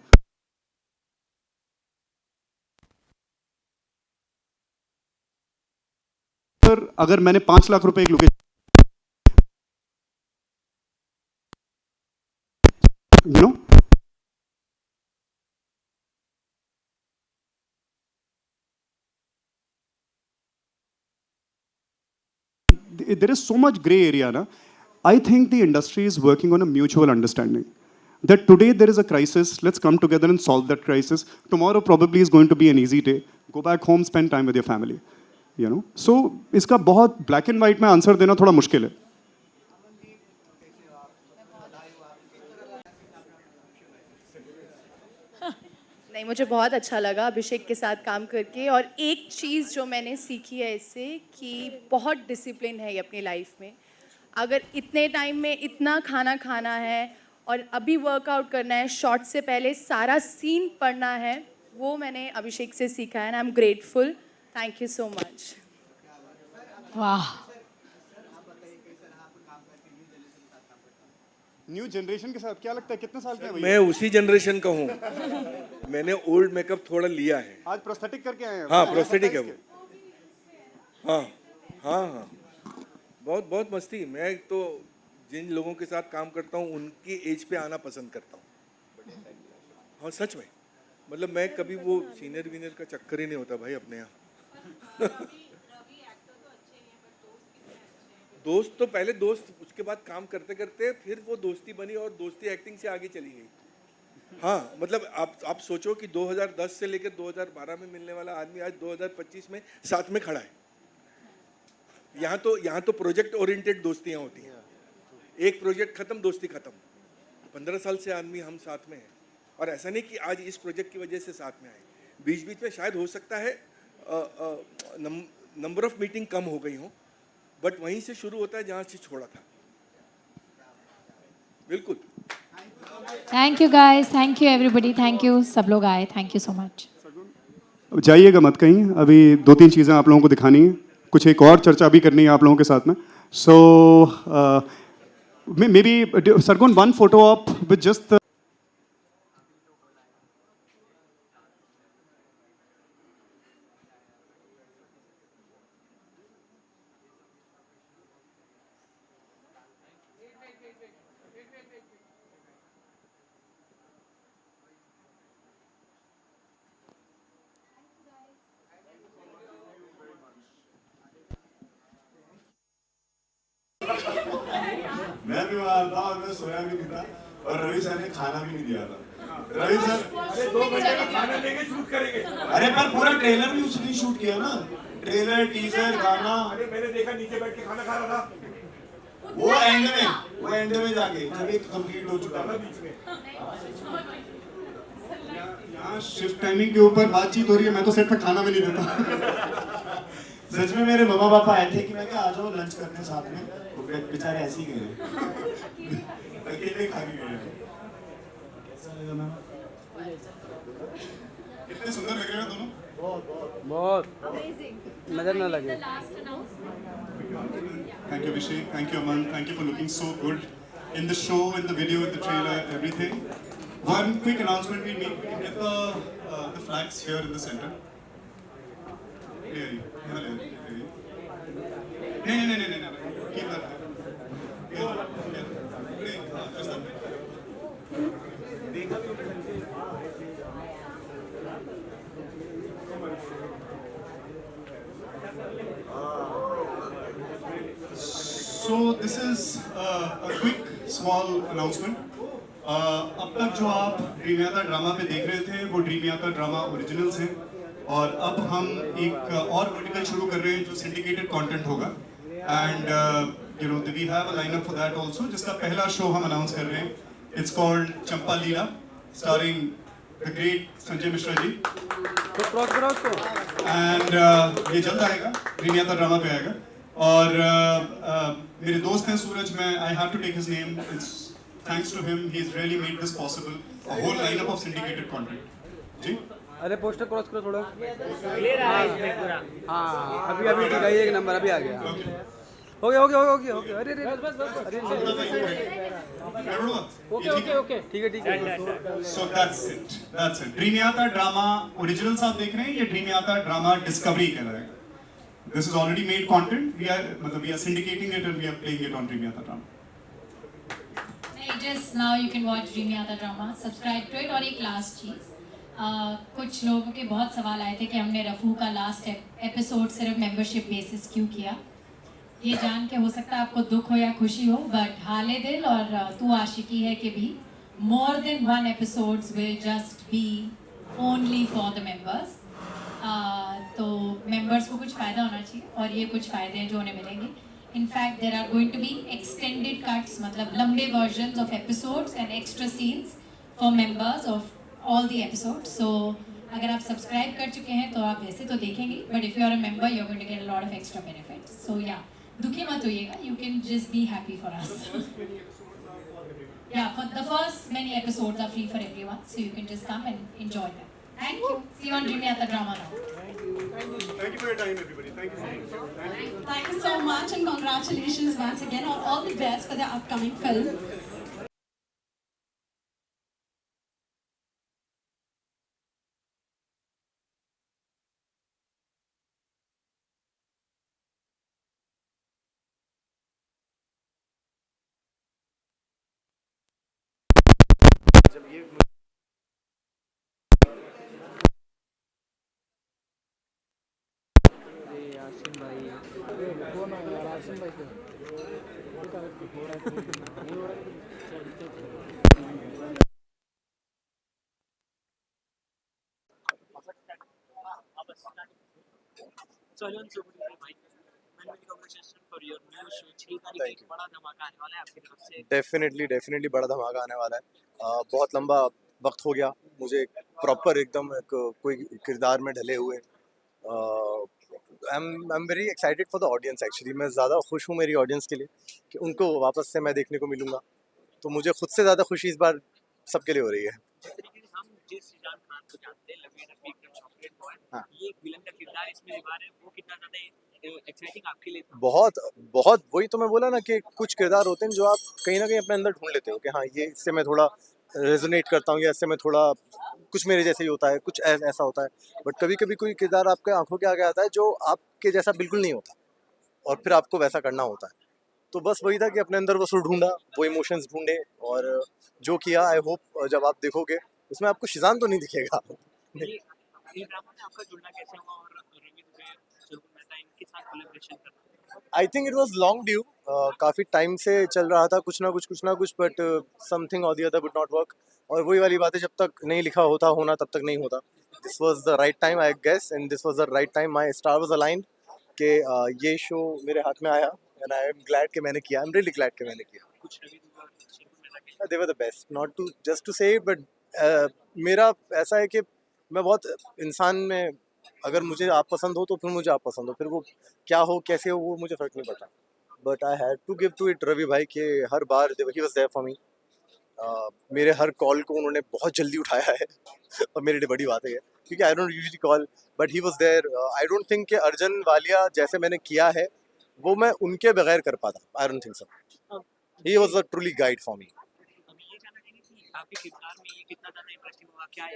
अगर मैंने 5 लाख रुपए एक location, you know, there is so much gray area na. I think the industry is working on a mutual understanding that today there is a crisis, let's come together and solve that crisis. Tomorrow probably is going to be an easy day. Go back home, spend time with your family, you know. So iska bahut black and white mein answer dena thoda mushkil hai.
नहीं, मुझे बहुत अच्छा लगा अभिषेक के साथ काम करके. और एक चीज़ जो मैंने सीखी है इससे कि बहुत डिसिप्लिन है ये अपनी लाइफ में. अगर इतने टाइम में इतना खाना खाना है और अभी वर्कआउट करना है, शॉट से पहले सारा सीन पढ़ना है, वो मैंने अभिषेक से सीखा है. And I am grateful. Thank you so much.
वाह,
न्यू जनरेशन के साथ क्या लगता है कितने साल के हैं भैया?
मैं उसी जनरेशन का हूँ. मैंने ओल्ड मेकअप थोड़ा लिया है.
आज प्रोस्थेटिक करके आए हैं.
हाँ, प्रोस्थेटिक है वो. हाँ हाँ हाँ, बहुत बहुत मस्ती. मैं तो जिन लोगों के साथ काम करता हूँ उनकी एज पे आना पसंद करता हूँ. हाँ सच में, मतलब मैं कभी वो सीनियर वीनियर का चक्कर ही नहीं होता भाई अपने यहाँ. दोस्त तो पहले दोस्त, उसके बाद काम करते करते फिर वो दोस्ती बनी और दोस्ती एक्टिंग से आगे चली गई. हाँ, मतलब आप सोचो कि 2010 से लेकर 2012 में मिलने वाला आदमी आज 2025 में साथ में खड़ा है. यहाँ तो प्रोजेक्ट ओरिएंटेड दोस्तियाँ होती हैं. एक प्रोजेक्ट खत्म, दोस्ती खत्म. 15 साल से आदमी हम साथ में हैं. और ऐसा नहीं कि आज इस प्रोजेक्ट की वजह से साथ में आए. बीच बीच में शायद हो सकता है नंबर ऑफ मीटिंग कम हो गई हो, बट वहीं से शुरू होता है जहाँ से छोड़ा था. बिल्कुल.
Thank you guys, thank you everybody, thank you सब लोग आए, थैंक यू सो मच.
जाइएगा मत कहीं, अभी 2-3 चीज़ें आप लोगों को दिखानी है, कुछ एक और चर्चा भी करनी है आप लोगों के साथ में. So maybe Sargun, one photo of with just
मैं बीमार था और मैं सोया भी नहीं था और रवि सर ने खाना भी नहीं दिया था. रवि सर 2 घंटे का खाना लेके शूट करेंगे. अरे पर पूरा ट्रेलर भी उसने शूट किया ना, ट्रेलर, टीजर, गाना. अरे मैंने देखा नीचे बैठ के खाना खा रहा था. वो एंड में जाके जब एक कंप्लीट हो चुका था. बीच में
यहाँ शिफ्ट टाइमिंग के ऊपर बातचीत हो रही है. मैं तो सेट पे खाना भी नहीं देता.
सच में मेरे मम्मा पापा आए थे कि मैं क्या आ जाओ लंच करने साथ में, तो बेचारे ऐसे ही गए, अकेले खा के गए. कैसा लगा मैम?
कितने सुंदर लग रहे हैं दोनों.
बहुत नजर ना लगे.
Thank you Abhishek, thank you Aman, thank you for looking so good in the show, in the video, in the trailer, everything. One quick announcement we make: get the flags here in the center. Here you. नहीं नहीं नहीं नहीं नहीं keep that. So this is a quick small announcement. अब तक जो आप dream यात्रा ड्रामा पे देख रहे थे वो ड्रीम यात्रा ड्रामा ओरिजिनल्स हैं और अब हम एक और वर्टिकल शुरू कर रहे हैं जो सिंडिकेटेड कंटेंट होगा and you know we have a lineup for that also जिसका पहला शो हम अनाउंस कर रहे हैं. It's called Champa Leela starring the great Sanjay Mishra ji and ये जल्द आएगा ड्रीम यात्रा ड्रामा पे आएगा और मेरे दोस्त हैं सूरज मैं I have to take his name. It's thanks to him he's really made this possible, a whole lineup of syndicated content जी.
अरे पोस्टर क्रॉस करो थोड़ा क्लियर आ रहा है इसमें पूरा. हाँ अभी अभी ठीक है एक नंबर अभी आ गया. हो गया अरे अरे अरे ओके ठीक है.
So that's it. ड्रीम यात्रा ड्रामा ओरिजिनल्स आप देख रहे हैं ये ड्रीम यात्रा ड्रामा डिस्कवरी कहलाएगा. This is already made content. We are syndicating it and we are playing it on dream यात्रा drama.
Just now you can watch Dream Yatra drama, subscribe to it. और एक last चीज़, कुछ लोगों के बहुत सवाल आए थे कि हमने रफू का लास्ट एपिसोड सिर्फ मेंबरशिप बेसिस क्यों किया. ये जान के हो सकता है आपको दुख हो या खुशी हो, बट हाले दिल और तू आशिकी है कि भी more than one episodes will just be only for the members. तो मेंबर्स को कुछ फ़ायदा होना चाहिए और ये कुछ फ़ायदे हैं जो उन्हें मिलेंगे. In fact, there are going to be extended cuts, मतलब लंबे versions of episodes and extra scenes for members of all the episodes. So, अगर आप subscribe कर चुके हैं तो आप वैसे तो देखेंगे, but if you are a member, you're going to get a lot of extra benefits. So yeah, दुखी मत होइएगा. You can just be happy for us. Yeah, for the first many episodes are free for everyone, so you can just come and enjoy them. Thank you. See you on Dream Yatra Drama now.
Thank you for your time, everybody. Thank you so much.
Thank you so much and congratulations once again on all the best for the upcoming film.
So Arjun, so good evening, Mike. Many congratulations for your new show. 6 तारीख को बड़ा धमाका आने वाला है आपकी तरफ से.
डेफिनेटली बड़ा धमाका आने वाला है. बहुत लंबा वक्त हो गया मुझे प्रॉपर एकदम कोई किरदार में ढले हुए. I am very excited for the audience actually. मैं ज़्यादा खुश हूँ मेरी ऑडियंस के लिए कि उनको वापस से मैं देखने को मिलूँगा. तो मुझे खुद से ज़्यादा खुशी इस बार सबके लिए हो रही है.
जिस तरीके से हम जिस शाहरुख खान को जानते हैं, लवी रफी एकदम चॉकलेट बॉय,
हाँ.
ये एक विलन का किरदार इसमें निभा रहे हैं, वो कितना ज़्यादा एक्साइटिंग आपके लिए था?
बहुत वही तो मैं बोला ना कि कुछ किरदार होते हैं जो आप कहीं ना कहीं अपने अंदर ढूंढ लेते हो कि हाँ ये इससे मैं थोड़ा रेजोनेट करता हूँ या इससे मैं थोड़ा कुछ मेरे जैसे ही होता है, कुछ ऐसा होता है. बट कभी कभी कोई किरदार आपके आंखों के आगे आता है जो आपके जैसा बिल्कुल नहीं होता और फिर आपको वैसा करना होता है. तो बस वही था कि अपने अंदर वो सुर ढूंढा, वो इमोशंस ढूंढे और जो किया. आई होप जब आप देखोगे उसमें आपको शिजान तो नहीं दिखेगा.
ये ड्रामा में आपका जुड़ना कैसे हुआ और रवि दुबे, सरगुन मेहता इनके साथ कोलैबोरेशन करना?
I think it was long due. काफ़ी टाइम से चल रहा था कुछ ना कुछ बट समथिंग और the other would not work. और वही वाली बात है, जब तक नहीं लिखा होना तब तक नहीं होता. This was the right time I guess and this was the right time my star was aligned कि ये शो मेरे हाथ में आया एंड आई एम ग्लैड कि मैंने किया. आई एम रियली ग्लैड कि मैंने किया.
कुछ रवि दुबे और सरगुन मेहता के
they were the best. Not to just to say but मेरा ऐसा है कि मैं बहुत इंसान में अगर मुझे आप पसंद हो तो फिर मुझे आप पसंद हो, फिर वो क्या हो कैसे हो वो मुझे फ़र्क नहीं पड़ता. But I had to give to it Ravi भाई के हर बार ही वाज देयर फॉर मी. मेरे हर कॉल को उन्होंने बहुत जल्दी उठाया है और मेरे लिए बड़ी बात है क्योंकि I don't usually call but he was there. I don't think कि अर्जुन वालिया जैसे मैंने किया है वो मैं उनके बगैर कर पाता. आई don't think so. He was a truly guide for me.
अभी ये जानना चाहेंगे कि आपके किरदार में ये कितना ज़्यादा इंटरेस्टिंग होगा? क्या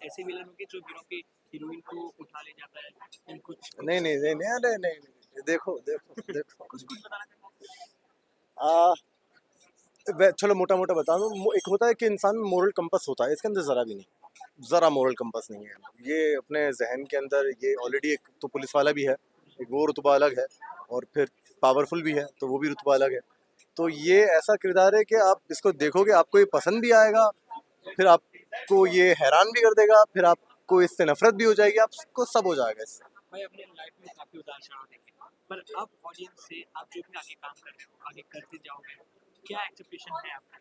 ऐसे विलन होंगे जो हीरो के हीरोइन को उठा ले जाता है? कुछ
नहीं
देखो देखो देखो
कुछ बताना
आ, चलो मोटा मोटा बता दूं, एक होता है कि इंसान में मोरल कंपस होता है, इसके अंदर ज़रा भी नहीं, ज़रा मोरल कंपस नहीं है। ये अपने जहन के अंदर ये ऑलरेडी एक तो पुलिस वाला भी है, एक वो रुतबा अलग है, और फिर पावरफुल भी है तो वो भी रुतबा अलग है। तो ये ऐसा किरदार है कि आप इसको देखोगे आपको ये पसंद भी आएगा, फिर आपको ये हैरान भी कर देगा, फिर आपको इससे नफरत भी हो जाएगी, आपको सब हो जाएगा इससे।
भाई अपने लाइफ में काफी उतार चढ़ाव देखे, पर अब ऑडियंस से आप जो भी आगे काम कर रहे हो, आगे करते जाओगे, क्या एक्सपेक्टेशन है आपका?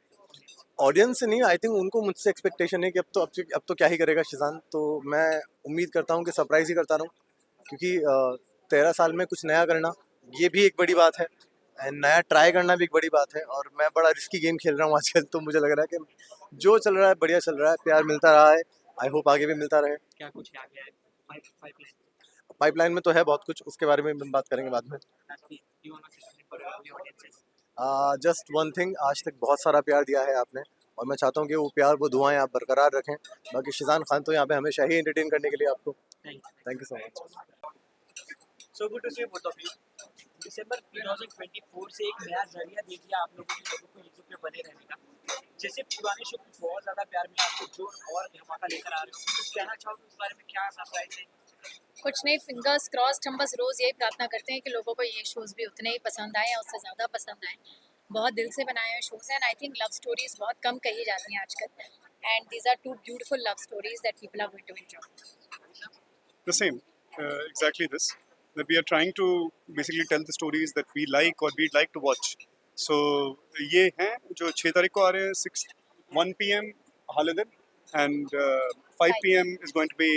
ऑडियंस से नहीं, आई थिंक उनको मुझसे एक्सपेक्टेशन है कि अब तो क्या ही करेगा शिजान, तो मैं उम्मीद करता हूँ कि सरप्राइज ही करता रहूँ, क्योंकि 13 साल में कुछ नया करना ये भी एक बड़ी बात है, एंड नया ट्राई करना भी एक बड़ी बात है, और मैं बड़ा रिस्की गेम खेल रहा हूँ आजकल, तो मुझे लग रहा है कि जो चल रहा है बढ़िया चल रहा है, प्यार मिलता रहा है, आई होप आगे भी मिलता रहे।
क्या कुछ आ गया है पाइपलाइन?
पाइपलाइन में तो है बहुत कुछ, उसके बारे में हम बात करेंगे बाद में। जस्ट वन थिंग, आज तक बहुत सारा प्यार दिया है आपने, और मैं चाहता हूँ कि वो प्यार वो दुआएं आप बरकरार रखें। बाकी शिजान खान तो यहाँ पे हमेशा ही एंटरटेन करने के लिए आपको thank you so much.
So good to see both of you. दिसंबर 2024 से एक नया जरिया दे दिया आप लोगों को यूट्यूब पे बने रहने का। जैसे पुराने शो को बहुत ज़्यादा प्यार मिला, आपको जो और धमाका लेकर आ रहे हो, कुछ कहना चाहोगे उस बारे में? क्या सरप्राइज है?
कुछ नहीं, फिंगर्स क्रॉस्ड, हम बस रोज़ यही प्रार्थना करते हैं कि लोगों को ये शोज़ भी उतने ही पसंद आए या उससे ज़्यादा पसंद आए। बहुत दिल से बनाए हुए शोज़ हैं, and I think love stories बहुत कम कही जाती हैं आजकल, and these are two beautiful love stories that people are going to enjoy.
The same, exactly this. That we are trying to basically tell the stories that we like or we'd like to watch. So ये हैं जो 6 तारीख को आ रहे हैं, 1 PM Holiday, and 5 PM is going to be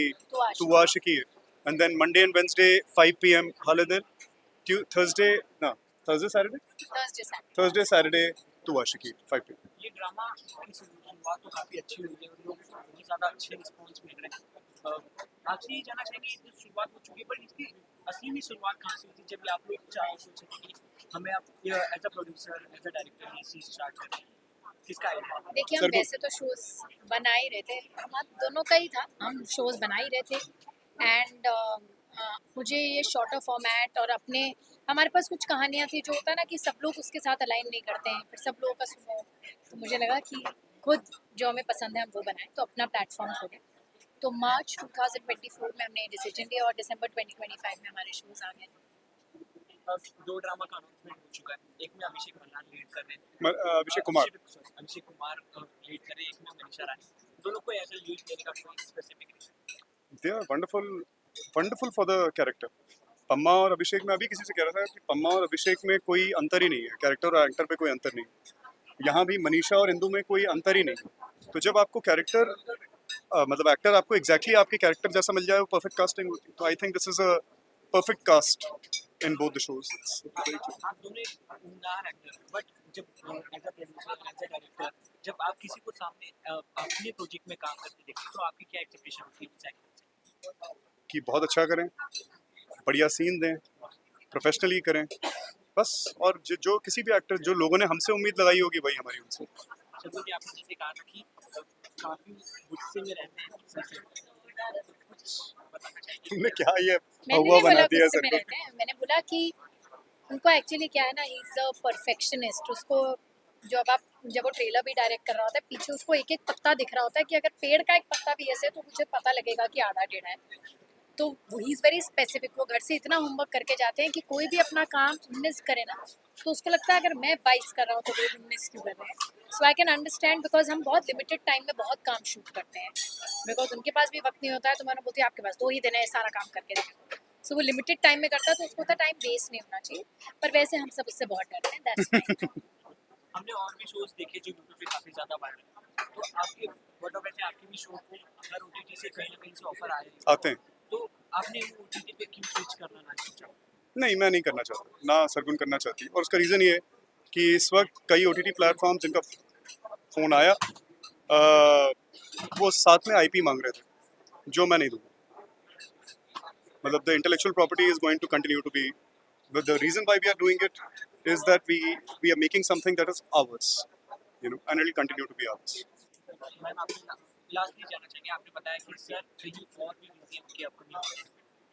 Tuwa Shakir, and then Monday and Wednesday 5 PM Holiday, Thursday Saturday Tuwa Shakir 5 PM.
ये drama की शुरुआत तो काफ़ी अच्छी हुई है और लोगों को बहुत ज़्यादा अच्छे रिस्पॉन्स मिल रहे हैं। आपसे ये जानना चाहेंगे, इसकी शुरुआत हो चुकी है, पर इसकी असली में शुरुआत कहाँ से हुई थी, जब आप लोग सोचे थे कि हमें आप as a producer, as a director ये चीज़ स्टार्ट करें? किसका आइडिया?
देखिए, हम वैसे तो शोज़ बना ही रहे थे, हम दोनों का ही था, हम शोज़ बना ही रहे थे, एंड मुझे ये शॉर्टर फॉर्मेट और अपने हमारे पास कुछ कहानियाँ थी, जो होता है ना कि सब लोग उसके साथ अलाइन नहीं करते हैं, फिर सब लोगों का सुनो, तो मुझे लगा कि खुद जो हमें पसंद है हम वो बनाएं, तो अपना प्लेटफॉर्म खोलें। तो मार्च 2024 में हमने डिसीजन लिया और दिसंबर 2025 में हमारे शोज़ आ गए।
अब 2 ड्रामा का अनाउंसमेंट हो चुका है, एक में अभिषेक मल्लान लीड कर रहे हैं,
अभिषेक कुमार
लीड कर रहे हैं, एक में मनीषा रानी। दोनों को ऐसे लीड देने का कोई specific reason?
They are wonderful for the character. Pamma और अभिषेक, में अभी किसी से कह रहा था कि पम्मा और अभिषेक में कोई अंतर ही नहीं है, कैरेक्टर और एक्टर में कोई अंतर नहीं है। यहाँ भी मनीषा और इंदु में कोई अंतर ही नहीं है। तो जब आपको कैरेक्टर मतलब एक्टर आपको एग्जैक्टली आपके कैरेक्टर जैसा मिल जाए, वो परफेक्ट कास्टिंग होती है। तो I think this is a perfect cast in both the shows.
आप दोनों उम्दा एक्टर, बट जब as a producer, as a director, जब आप किसी को सामने अपने प्रोजेक्ट में काम करते देखते हैं, तो आपकी क्या एक्सपेक्टेशन होती है उस एक्टर से?
कि बहुत अच्छा करें, बढ़िया सीन दें, प्रोफेशनली करें बस। और जो किसी भी एक्टर, जो लोगों ने हमसे उम्मीद लगाई होगी, वही हमारी उनसे।
चलो जी, आपने जैसे कहा था कि काफी गुस्से में रहते हैं, कुछ बताना चाहिए?
तुमने क्या ये
मैंने
हुआ
नहीं
बना
बोला
दिया
गुस्से
सब
में
कुछ?
रहते हैं, मैंने बोला कि उनको एक्चुअली क्या है ना, ही इज अ परफेक्शनिस्ट। उसको जब वो ट्रेलर भी डायरेक्ट कर रहा होता है, पीछे उसको एक एक पत्ता दिख रहा होता है कि अगर पेड़ का एक पत्ता भी ऐसे है तो मुझे पता लगेगा कि आधा टेढ़ा है। तो ही इज़ वेरी स्पेसिफिक। वो घर से इतना होमवर्क करके जाते हैं कि कोई भी अपना काम 19 करे ना, तो उसको लगता है अगर मैं 22 कर रहा हूँ तो वो 19 क्यों कर रहे हैं। सो आई कैन अंडरस्टैंड, बिकॉज हम बहुत लिमिटेड टाइम में बहुत काम शूट करते हैं, बिकॉज उनके पास भी वक्त नहीं होता है। तो मैंने बोलती है आपके पास 2 ही दिन है सारा काम करके देखें। सो वो लिमिटेड टाइम में करता है, तो उसको टाइम वेस्ट नहीं होना चाहिए। पर वैसे हम सब उससे बहुत डरते हैं, दैट्स फाइन।
हमने और भी शोज देखे जो यूट्यूब पे काफी ज्यादा वायरल हैं, तो आपके मतलब वैसे आपके भी शो को अगर ओटीटी से कहीं ना कहीं से ऑफर
आते हैं,
तो आपने वो ओटीटी पे क्यों स्विच करना ना सोचा?
नहीं, मैं नहीं करना चाहता, ना सरगुन करना चाहती। और उसका रीज़न ये है कि इस वक्त कई ओटीटी प्लेटफॉर्म जिनका फ़ोन आया वो साथ में आईपी मांग रहे थे, जो मैं नहीं दूँगा। मतलब the intellectual property is going to continue to be, but the reason why we are doing it is that we are making something that is ours, you know, and it will continue to be ours.
Ma'am, आपने lastly जानना चाहेंगे, आपने बताया कि sir कहीं और भी busy हैं उनके अपकमिंग,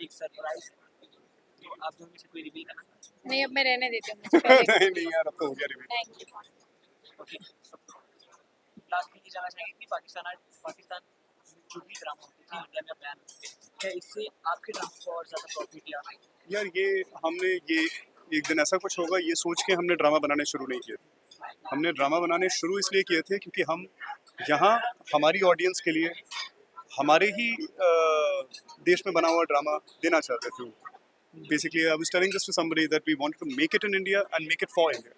एक सरप्राइज तो आप दोनों में से कोई रिवील करना चाहते
नहीं, अब मैं रहने देती हूँ, मुझे पहले
नहीं नहीं यार, अब तो हो गया रिवील।
Thank you.
हैं? ओके, लास्ट में ये जानना चाहेंगे कि पाकिस्तान जो भी ड्रामा होते थे इंडिया में बैन होते थे, क्या इससे आपके ड्रामा को और ज़्यादा प्रॉफिट या
यार ये हमने ये एक दिन ऐसा कुछ होगा ये सोच के हमने ड्रामा बनाने शुरू नहीं किए थे। हमने ड्रामा बनाने शुरू इसलिए किए थे क्योंकि हम यहाँ हमारी ऑडियंस के लिए हमारे ही देश में बना हुआ ड्रामा देना चाहते थे। Basically I was telling this to somebody that we wanted to make it in India and make it for India.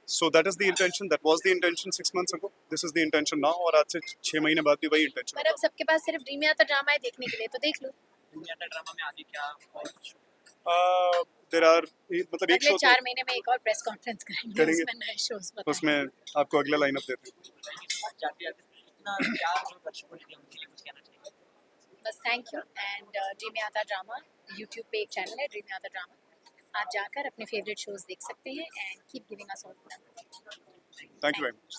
So that is the intention, that was the intention 6 months ago, this is the intention now, और आज से 6 महीने बाद भी वही intention.
पर अब सबके पास सिर्फ ड्रीम आता ड्रामा है देखने के लिए, तो देख लो।
दुनिया का ड्रामा में आगे क्या और कुछ
देयर आर मतलब एक
अगले
शो
4 महीने में एक और प्रेस कॉन्फ्रेंस करेंगे,
करेंगे।
उसमें नए शोज बताएंगे।
उसमें आपको अगला लाइनअप देते हैं।
जाते जाते इतना प्यार जो दर्शकों ने दिया उनके लिए कुछ कहना चाहिए?
बस थैंक यू। एंड ड्रीम में आता ड्रामा यूट्यूब पे एक चैनल है, ड्रीम में आता ड्रामा, आप जाकर अपने फेवरेट शोज देख सकते हैं and keep giving us all
thank you very much.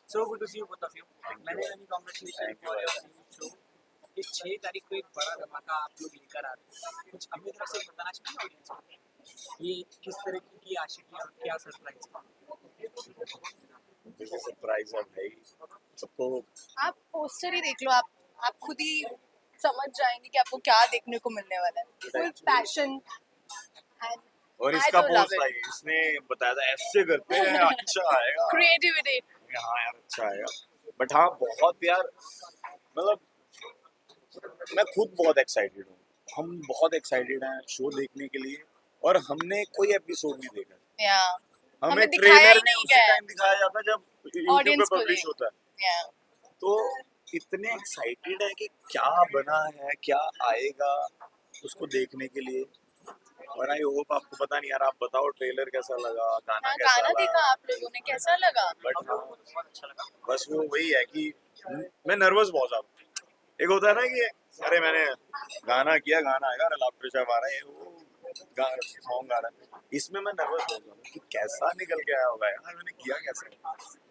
So good to see you both of you. मैंने यानी congratulations for your show. इस 6 तारीख को एक बड़ा धमाका आप लोग लेकर आ रहे हैं। कुछ अपनी तरफ से बताना चाहिए ऑडियंस को ये किस तरह की आशिकी और क्या सरप्राइज
सरप्राइज है भाई सबको।
आप पोस्टर ही देख लो, आप खुद ही समझ जाएंगे कि आपको क्या देखने को मिलने वाला है। फुल पैशन एंड
और इसका पोस्ट भाई इसने बताया था ऐसे करते हैं अच्छा आएगा,
क्रिएटिविटी।
हाँ यार अच्छा आएगा। बट हाँ बहुत यार मतलब मैं खुद बहुत एक्साइटेड हूँ, हम बहुत एक्साइटेड हैं शो देखने के लिए, और हमने कोई एपिसोड नहीं देखा।
या
हमें
दिखाया
ट्रेलर
ही
में
नहीं
उसी
गया
टाइम दिखाया जाता है जब यूट्यूब पे
Audience को
पब्लिश
लिए।
होता है।
या
तो इतने एक्साइटेड है कि क्या बना है क्या आएगा उसको देखने के लिए। और आई होप आपको पता नहीं यार, आप बताओ ट्रेलर कैसा लगा, गाना
हाँ,
कैसा
गाना
लगा।
देखा आप लोगों ने, कैसा लगा?
बट हाँ बस वो वही है कि मैं नर्वस बहुत ज्यादा। एक होता है ना कि अरे मैंने गाना किया, गाना आएगा, लाफ्टर शेफ आ रहा है, वो सॉन्ग आ रहा है, इसमें मैं नर्वस हो गया कि कैसा निकल के आया होगा यार, मैंने किया कैसे।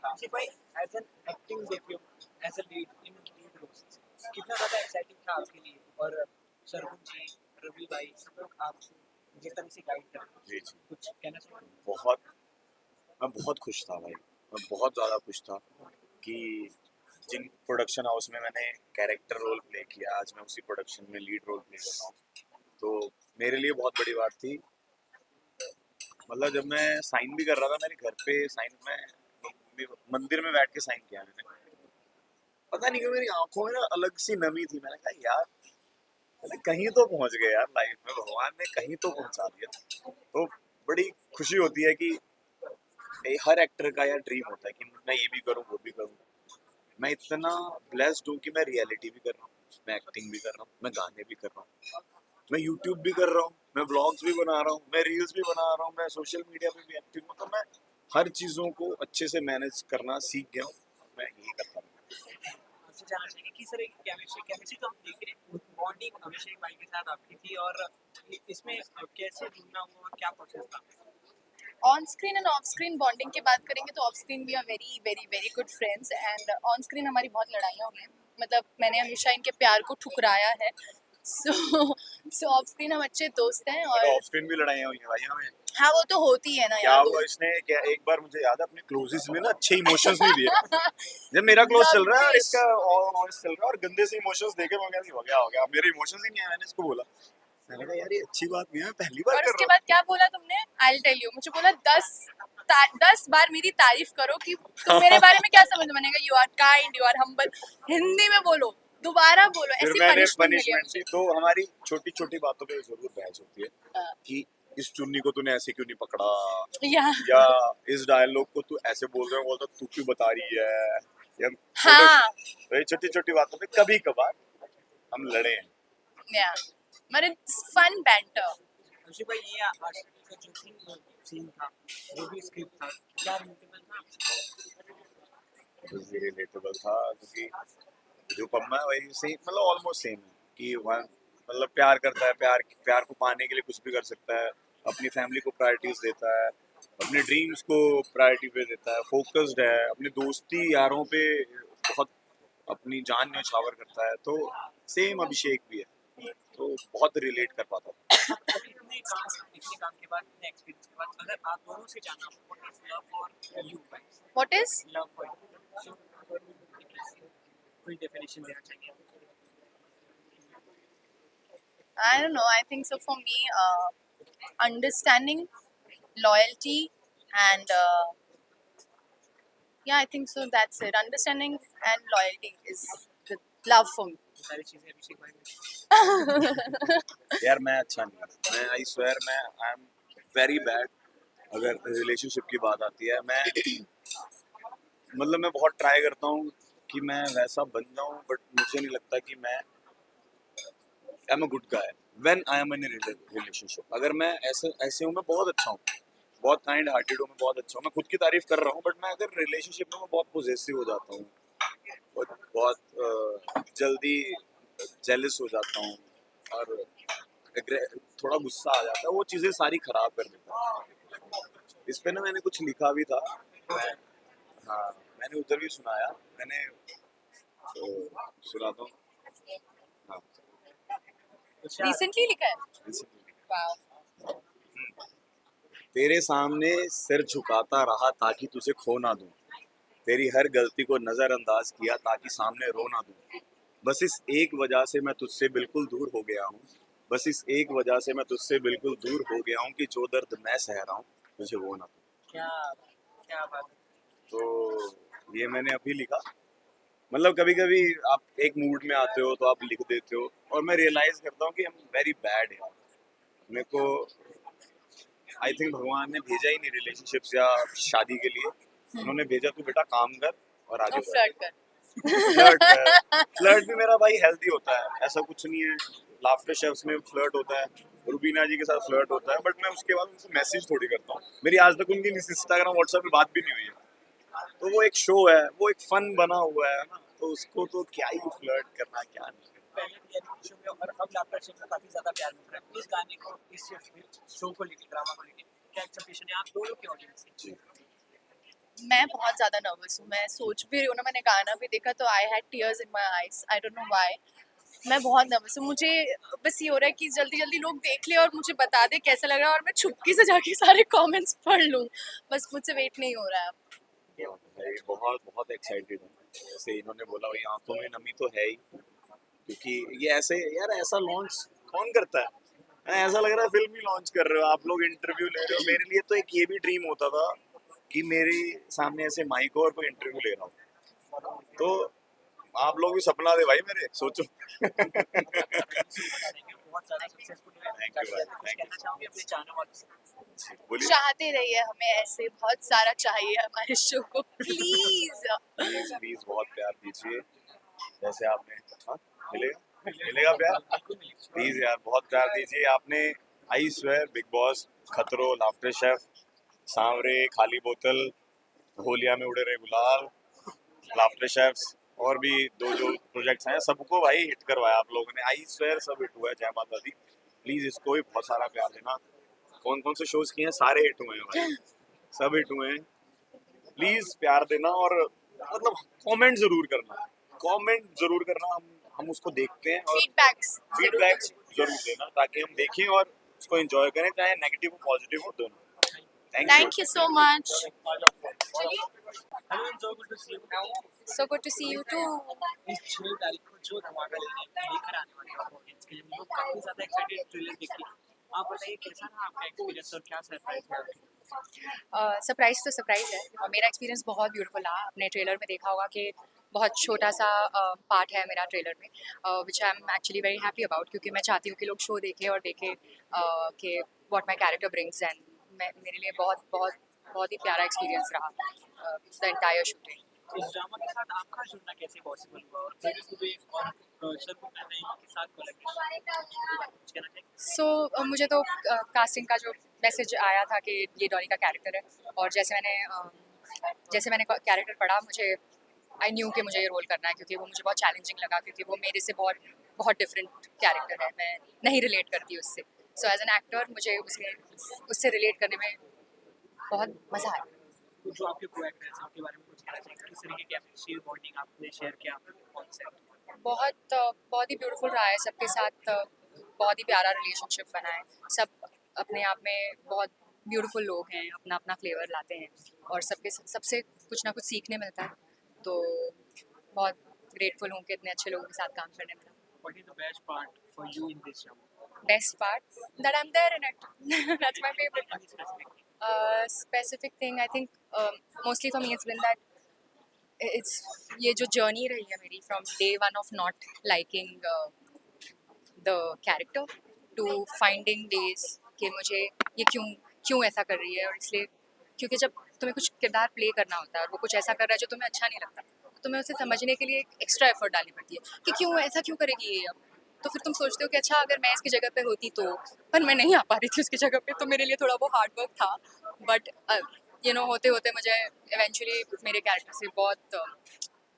राशि भाई एज एन एक्टिंग देखियो as a lead in lead roles कितना ज़्यादा एक्साइटिंग था आपके लिए, और सरगुन जी, रवि भाई सब लोग आपको जिस तरह से गाइड कर रहे
जी जी
कुछ कहना चाहिए?
मैं बहुत खुश था भाई, मैं बहुत ज़्यादा खुश था कि जिन प्रोडक्शन हाउस में मैंने कैरेक्टर रोल प्ले किया आज मैं उसी प्रोडक्शन में लीड रोल प्ले कर रहा हूँ। तो मेरे लिए बहुत बड़ी बात थी। मतलब जब मैं साइन भी कर रहा था मेरे घर पे साइन में मंदिर में बैठ के साइन किया मैंने, पता नहीं क्यों मेरी आंखों में ना अलग सी नमी थी। मैंने कहा यार मैंने कहीं तो पहुंच गए यार, लाइफ में भगवान ने कहीं तो पहुंचा दिया। तो बड़ी खुशी होती है कि हर एक्टर का यार ड्रीम होता है कि मैं ये भी करूँ वो भी करूँ। मैं इतना ब्लेस्ड हूँ कि मैं रियलिटी भी कर रहा हूँ, मैं एक्टिंग भी कर रहा हूँ, मैं गाने भी कर रहा हूँ, मैं यूट्यूब भी कर रहा हूँ, मैं व्लॉग्स भी बना रहा हूँ, मैं रील्स भी बना रहा हूँ, मैं सोशल मीडिया पे भी एक्टिव हूँ। तो मैं हर चीज़ों को अच्छे से मैनेज करना सीख गया हूँ, मैं यही करता हूँ।
आपसे जानना चाहिए किस तरह की केमिस्ट्री तो हम देख रहे हैं, बॉन्डिंग अभिषेक भाई के साथ आपकी थी, और इसमें कैसे जुड़ना हुआ और क्या प्रोसेस था?
On screen and off screen bonding की बात करेंगे तो off screen we are very very very good friends, and on screen हमारी बहुत लड़ाइयाँ हुई हैं। मतलब मैंने हमेशा इनके प्यार को ठुकराया है। सो ऑफ स्क्रीन हम अच्छे दोस्त हैं, और
ऑफ स्क्रीन भी लड़ाइयाँ हुई हैं भाई हमें।
हाँ वो तो होती है ना
क्या
यार।
हुआ इसने क्या, एक बार मुझे याद है अपने क्लोजेस में ना अच्छे इमोशंस नहीं दिए। जब मेरा क्लोज चल रहा है और इसका ऑन चल रहा है और गंदे से इमोशंस देके मैं क्या हो गया मेरे इमोशंस ही नहीं आए। मैंने इसको बोला, मैंने कहा यार ये अच्छी बात नहीं है, मैं पहली बार
और
कर
उसके
रहा
बाद क्या बोला तुमने? आई टेल यू, मुझे बोला 10 बार मेरी तारीफ करो कि तुम मेरे बारे में क्या समझ। मैंने कहा you are kind, you are humble, Hindi में बोलो, दोबारा बोलो।
फिर
ऐसी
मैंने
पनिशमेंट
पनिशमेंट दी। तो हमारी छोटी छोटी बातों पे जरूर बहस होती है कि इस चुन्नी को तूने ऐसे क्यों नहीं पकड़ा, या इस डायलॉग को तू ऐसे बोल रहा है, बोलता तू क्यों बता रही है, या
हाँ
छोटी छोटी बातों पे कभी कभार हम लड़े हैं।
या मतलब फन बैंटर।
अभिषेक भाई ये आशिकी का जो भी सीन था, जो भी स्क्रिप्ट था, क्या रिलेटेबल था?
रिलेटेबल था क्योंकि जो पम्मा है वही सेम, मतलब ऑलमोस्ट सेम है कि वह मतलब प्यार करता है, प्यार को पाने के लिए कुछ भी कर सकता है, अपनी फैमिली को प्रायोरिटीज देता है, अपने ड्रीम्स को प्रायोरिटी पे देता है, फोकस्ड है, अपने दोस्ती यारों पे बहुत अपनी जान न्यौछावर करता है। तो सेम अभिषेक भी है। तो बहुत रिलेट कर पाता था।
कभी हमने इतने काम के बाद, इतने एक्सपीरियंस के बाद, अगर आप दोनों से जाना हो, what is love for you guys?
What is?
Love for you, कोई डेफिनेशन देना चाहिए?
I don't know. I think so for me, understanding, loyalty, and yeah, I think so. That's it. Understanding and loyalty is the love for me.
सारी चीजें अभिषेक भाई में।
यार मैं अच्छा नहीं हूँ, मैं आई स्वेयर मैं आई एम वेरी बैड अगर रिलेशनशिप की बात आती है। मैं मतलब मैं बहुत ट्राई करता हूँ कि मैं वैसा बन जाऊँ, बट मुझे नहीं लगता कि मैं I am a good guy when I am in relationship. अगर मैं ऐसे हूँ, मैं बहुत अच्छा हूँ, बहुत काइंड हार्टेड हूँ, मैं बहुत अच्छा हूँ, मैं खुद की तारीफ कर रहा हूँ, बट मैं अगर रिलेशनशिप में मैं बहुत पॉजेसिव हो जाता हूँ, बहुत जल्दी जेलस हो जाता हूँ और थोड़ा गुस्सा आ जाता है, वो चीज़ें सारी खराब कर देता है। इस पे ना मैंने कुछ लिखा भी था, हाँ मैंने उधर भी सुनाया, मैंने तो सुनाता हूँ। हाँ
Recently लिखा है? Wow.
तेरे सामने सिर झुकाता रहा ताकि तुझे खो ना दूं, तेरी हर गलती को नजरअंदाज किया ताकि सामने रो ना दूं, बस इस एक वजह से मैं तुझसे बिल्कुल दूर हो गया हूँ, बस इस एक वजह से मैं तुझसे बिल्कुल दूर हो गया हूँ कि जो दर्द मैं सह रहा हूँ तुझे वो ना दूं।
क्या क्या बात है।
तो ये मैंने अभी लिखा। मतलब कभी कभी आप एक मूड में आते हो तो आप लिख देते हो, और मैं रियलाइज करता हूँ कि हम वेरी बैड है। मेरे को आई थिंक भगवान ने भेजा ही नहीं रिलेशनशिप्स या शादी के लिए, उन्होंने भेजा तू बेटा काम कर और आगे बढ़।
फ्लर्ट कर।
फ्लर्ट भी मेरा भाई हेल्दी होता है, ऐसा कुछ नहीं है। लाफ्टर शेफ्स में फ्लर्ट होता है, रुबीना जी के साथ फ्लर्ट होता है, बट मैं उसके बाद उनको मैसेज थोड़ी करता हूँ। मेरी आज तक उनकी इंस्टाग्राम व्हाट्सएप पे बात भी नहीं हुई है। तो वो एक शो है, वो एक फन बना हुआ है ना, तो उसको तो क्या ही फ्लर्ट करना, क्या नहीं।
पहले रियलिटी शो में और अब लाफ्टर शेफ में काफी ज्यादा प्यार मिल रहा है इस गाने को, इस शो को लेकर, ड्रामा को लेकर क्या एक्सपेक्टेशन है आप दोनों के ऑडियंस से?
मैं बहुत ज़्यादा नर्वस हूँ। मैं सोच भी रही हूँ ना, मैंने गाना भी देखा तो I had tears in my eyes, I don't know why. मैं बहुत नर्वस हूँ। मुझे बस ये हो रहा है कि जल्दी जल्दी लोग देख ले और मुझे बता दे कैसा लग रहा है, और मैं छुपके से जाके सारे कमेंट्स पढ़ लूँ। बस मुझसे वेट नहीं हो रहा है अब।
मैं बहुत बहुत एक्साइटेड हूँ। जैसे इन्होंने बोला वही आंखों में नमी तो है ही, क्योंकि ये ऐसे यार ऐसा लॉन्च कौन करता है? ऐसा लग रहा है फिल्म ही लॉन्च कर रहे हो आप लोग, इंटरव्यू ले रहे हो। मेरे लिए तो एक ये भी ड्रीम होता था कि मेरे सामने ऐसे माइक हो और कोई इंटरव्यू ले रहा हूँ, तो आप लोग भी सपना दे भाई मेरे, सोचो।
बहुत ज्यादा सक्सेसफुल हुए। कहना चाहूंगी अपने चाहने वालों से?
बोलिए।
चाहते रहिए हमें ऐसे, बहुत सारा चाहिए हमारे शो को, प्लीज।
प्लीज बहुत प्यार दीजिए, जैसे आपने हाँ मिलेगा प्यार, प्लीज यार बहुत प्यार दीजिए। आपने आई स्वेयर, बिग बॉस, खतरों, लाफ्टर शेफ, सांवरे, खाली बोतल, होलिया में उड़े रहे गुलाल, लाफ्टर शेफ्स और भी दो जो प्रोजेक्ट्स हैं, सबको भाई हिट करवाया आप लोगों ने। आई स्वेयर सब हिट हुआ है, जय माता दी। प्लीज इसको भी बहुत सारा प्यार देना। कौन कौन से शोज किए हैं, सारे हिट हुए हैं भाई, सब हिट हुए हैं। प्लीज प्यार देना और मतलब कमेंट जरूर करना, कमेंट जरूर करना। हम उसको देखते हैं और फीडबैक्स जरूर देना ताकि हम देखें और उसको एंजॉय करें, चाहे नेगेटिव हो पॉजिटिव हो दोनों।
Thank you so much.
Hello and so good to see you.
So good to see you too.
इस 6 तारीख को जो धमाका लेकर आने वाले हैं ऑडियंस के लिए, हम लोग काफी ज्यादा एक्साइटेड ट्रेलर देख के। आप बताइए कैसा था आपका एक्सपीरियंस और क्या सरप्राइज है?
सरप्राइज तो सरप्राइज है, और मेरा एक्सपीरियंस बहुत ब्यूटीफुल रहा। आपने ट्रेलर में देखा होगा कि बहुत छोटा सा पार्ट है मेरा ट्रेलर में, which I am actually very happy about, क्योंकि मैं चाहती हूँ कि लोग शो देखें और देखें कि what my character brings, and मेरे लिए बहुत बहुत बहुत ही प्यारा एक्सपीरियंस रहा द एंटायर शूटिंग।
इस ड्रामा के साथ आपका जुड़ना कैसे पॉसिबल हुआ, और फिर सुबह और शर्मा के साथ कोलैबोरेशन?
सो मुझे तो कास्टिंग का जो मैसेज आया था कि ये डॉली का कैरेक्टर है, और जैसे मैंने कैरेक्टर पढ़ा, मुझे आई न्यू कि मुझे ये रोल करना है, क्योंकि वो मुझे बहुत चैलेंजिंग लगा, क्योंकि वो मेरे से बहुत डिफरेंट कैरेक्टर है, मैं नहीं रिलेट करती उससे। सो एज एन एक्टर मुझे उससे रिलेट करने में बहुत मज़ा आया।
जो आपके को एक्टर्स हैं उनके बारे में कुछ कहना चाहिए, किस तरीके की शेयर बॉन्डिंग आपने शेयर किया कौन से?
बहुत ही ब्यूटीफुल रहा है सबके साथ, बहुत ही प्यारा रिलेशनशिप बना है। सब अपने आप में बहुत ब्यूटीफुल लोग हैं, अपना अपना फ्लेवर लाते हैं और सबसे कुछ ना कुछ सीखने मिलता है, तो बहुत ग्रेटफुल हूँ कि इतने अच्छे लोगों के साथ काम करने मिला।
What is the best part for you in this show?
Best part that I'm there in it. That's my favorite part. Specific thing I think mostly for me it's been that it's ये जो journey रही है मेरी from day one of not liking the character to finding days कि मुझे ये क्यों ऐसा कर रही है, और इसलिए क्योंकि जब तुम्हें कुछ किरदार प्ले करना होता है और वो कुछ ऐसा कर रहा है जो तुम्हें अच्छा नहीं लगता, तो तुम्हें उसे समझने के लिए एक एक्स्ट्रा एफर्ट डालनी पड़ती है कि क्यों करेगी ये अब। तो फिर तुम सोचते हो कि अच्छा अगर मैं इसकी जगह पे होती तो, पर मैं नहीं आ पा रही थी उसकी जगह पे, तो मेरे लिए थोड़ा वो हार्ड वर्क था, बट होते होते मुझे इवेंचुअली मेरे कैरेक्टर से बहुत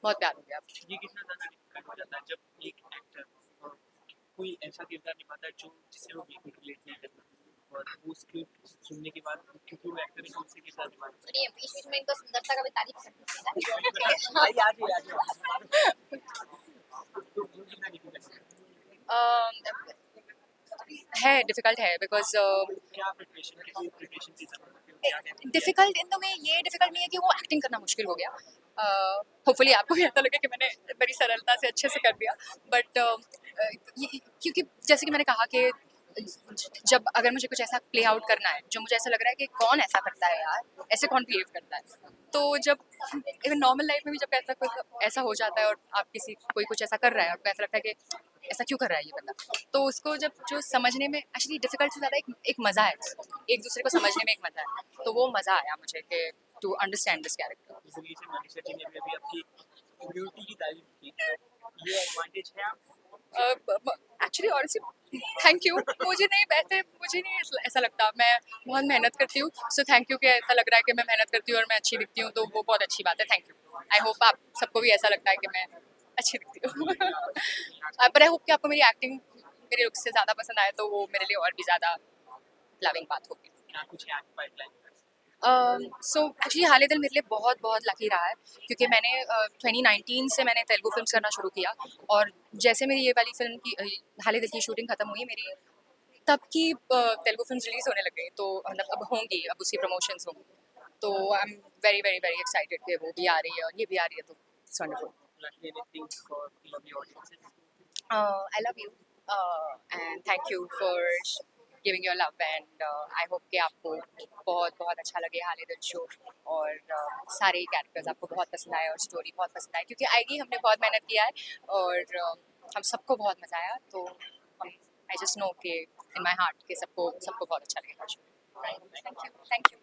प्यार हो गया।
ये कितना ज़्यादा डिफिकल्ट हो जाता है जब एक एक्टर कोई ऐसा किरदार निभाता है जिससे वो बिल्कुल रिलेट नहीं करता, और वो स्क्रिप्ट सुनने के बाद क्योंकि वो एक्टर है उससे किरदार निभाता है।
बीच में इनको सुंदरता का भी तारीफ
तो वो कितना डिफिकल्ट
है डिफ़िकल्ट है बिकॉज
क्या प्रिपरेशन की ज़रूरत है?
डिफ़िकल्ट इन द वे ये डिफ़िकल्ट नहीं है कि वो एक्टिंग करना मुश्किल हो गया। होपफुली आपको भी ऐसा लगे कि मैंने बड़ी सरलता से अच्छे से कर दिया, बट क्योंकि जैसे कि मैंने कहा कि जब अगर मुझे कुछ ऐसा प्ले आउट करना है जो मुझे ऐसा लग रहा है कि कौन ऐसा करता है यार, ऐसे कौन बिहेव करता है, तो जब इवन नॉर्मल लाइफ में भी जब ऐसा हो जाता है और आप कोई कुछ ऐसा कर रहा है और आपको ऐसा लगता है कि ऐसा क्यों कर रहा है ये बंदा, तो उसको जब जो समझने में एक्चुअली डिफिकल्ट से ज़्यादा एक मज़ा है, एक दूसरे को समझने में एक मज़ा है, तो वो मज़ा आया मुझे कि टू अंडरस्टैंड दिस कैरेक्टर।
इसलिए से मनीषा जी ने भी अभी आपकी ब्यूटी की तारीफ की, ये एडवांटेज है आप?
एक्चुअली ऑनेस्टली थैंक यू, मुझे नहीं ऐसा लगता, मैं बहुत मेहनत करती हूँ, सो थैंक यू कि ऐसा लग रहा है कि मैं मेहनत करती हूँ और मैं अच्छी दिखती हूँ, तो वो बहुत अच्छी बात है, थैंक यू। आई होप आप सबको भी ऐसा लगता है कि मैं अच्छी दिखती हूँ। पर आई होप कि आपको मेरी एक्टिंग मेरे लुक से ज़्यादा पसंद आए, तो वो मेरे लिए और भी ज़्यादा लविंग बात होगी।
क्या कुछ है आपकी पाइपलाइन?
सो एक्चुअली हाले दिल मेरे लिए बहुत लकी रहा है, क्योंकि मैंने 2019 से मैंने तेलुगु फिल्म्स करना शुरू किया, और जैसे मेरी ये वाली फिल्म की हाले दिल की शूटिंग ख़त्म हुई मेरी, तब की तेलुगु फिल्म्स रिलीज़ होने लग गई, तो मतलब अब होंगी, अब उसकी प्रमोशंस होंगी, तो आई एम वेरी एक्साइटेड कि वो भी आ रही है और ये भी आ रही है, तो it's wonderful. I love you and thank you for giving your love, and I hope कि आपको बहुत अच्छा लगे हाले दिल शो, और सारे कैरेक्टर्स आपको बहुत पसंद आए और स्टोरी बहुत पसंद आए, क्योंकि आएगी, हमने बहुत मेहनत किया है और हम सबको बहुत मज़ा आया, तो आई जस्ट नो कि इन माई हार्ट कि सबको बहुत अच्छा लगेगा शो। Thank you.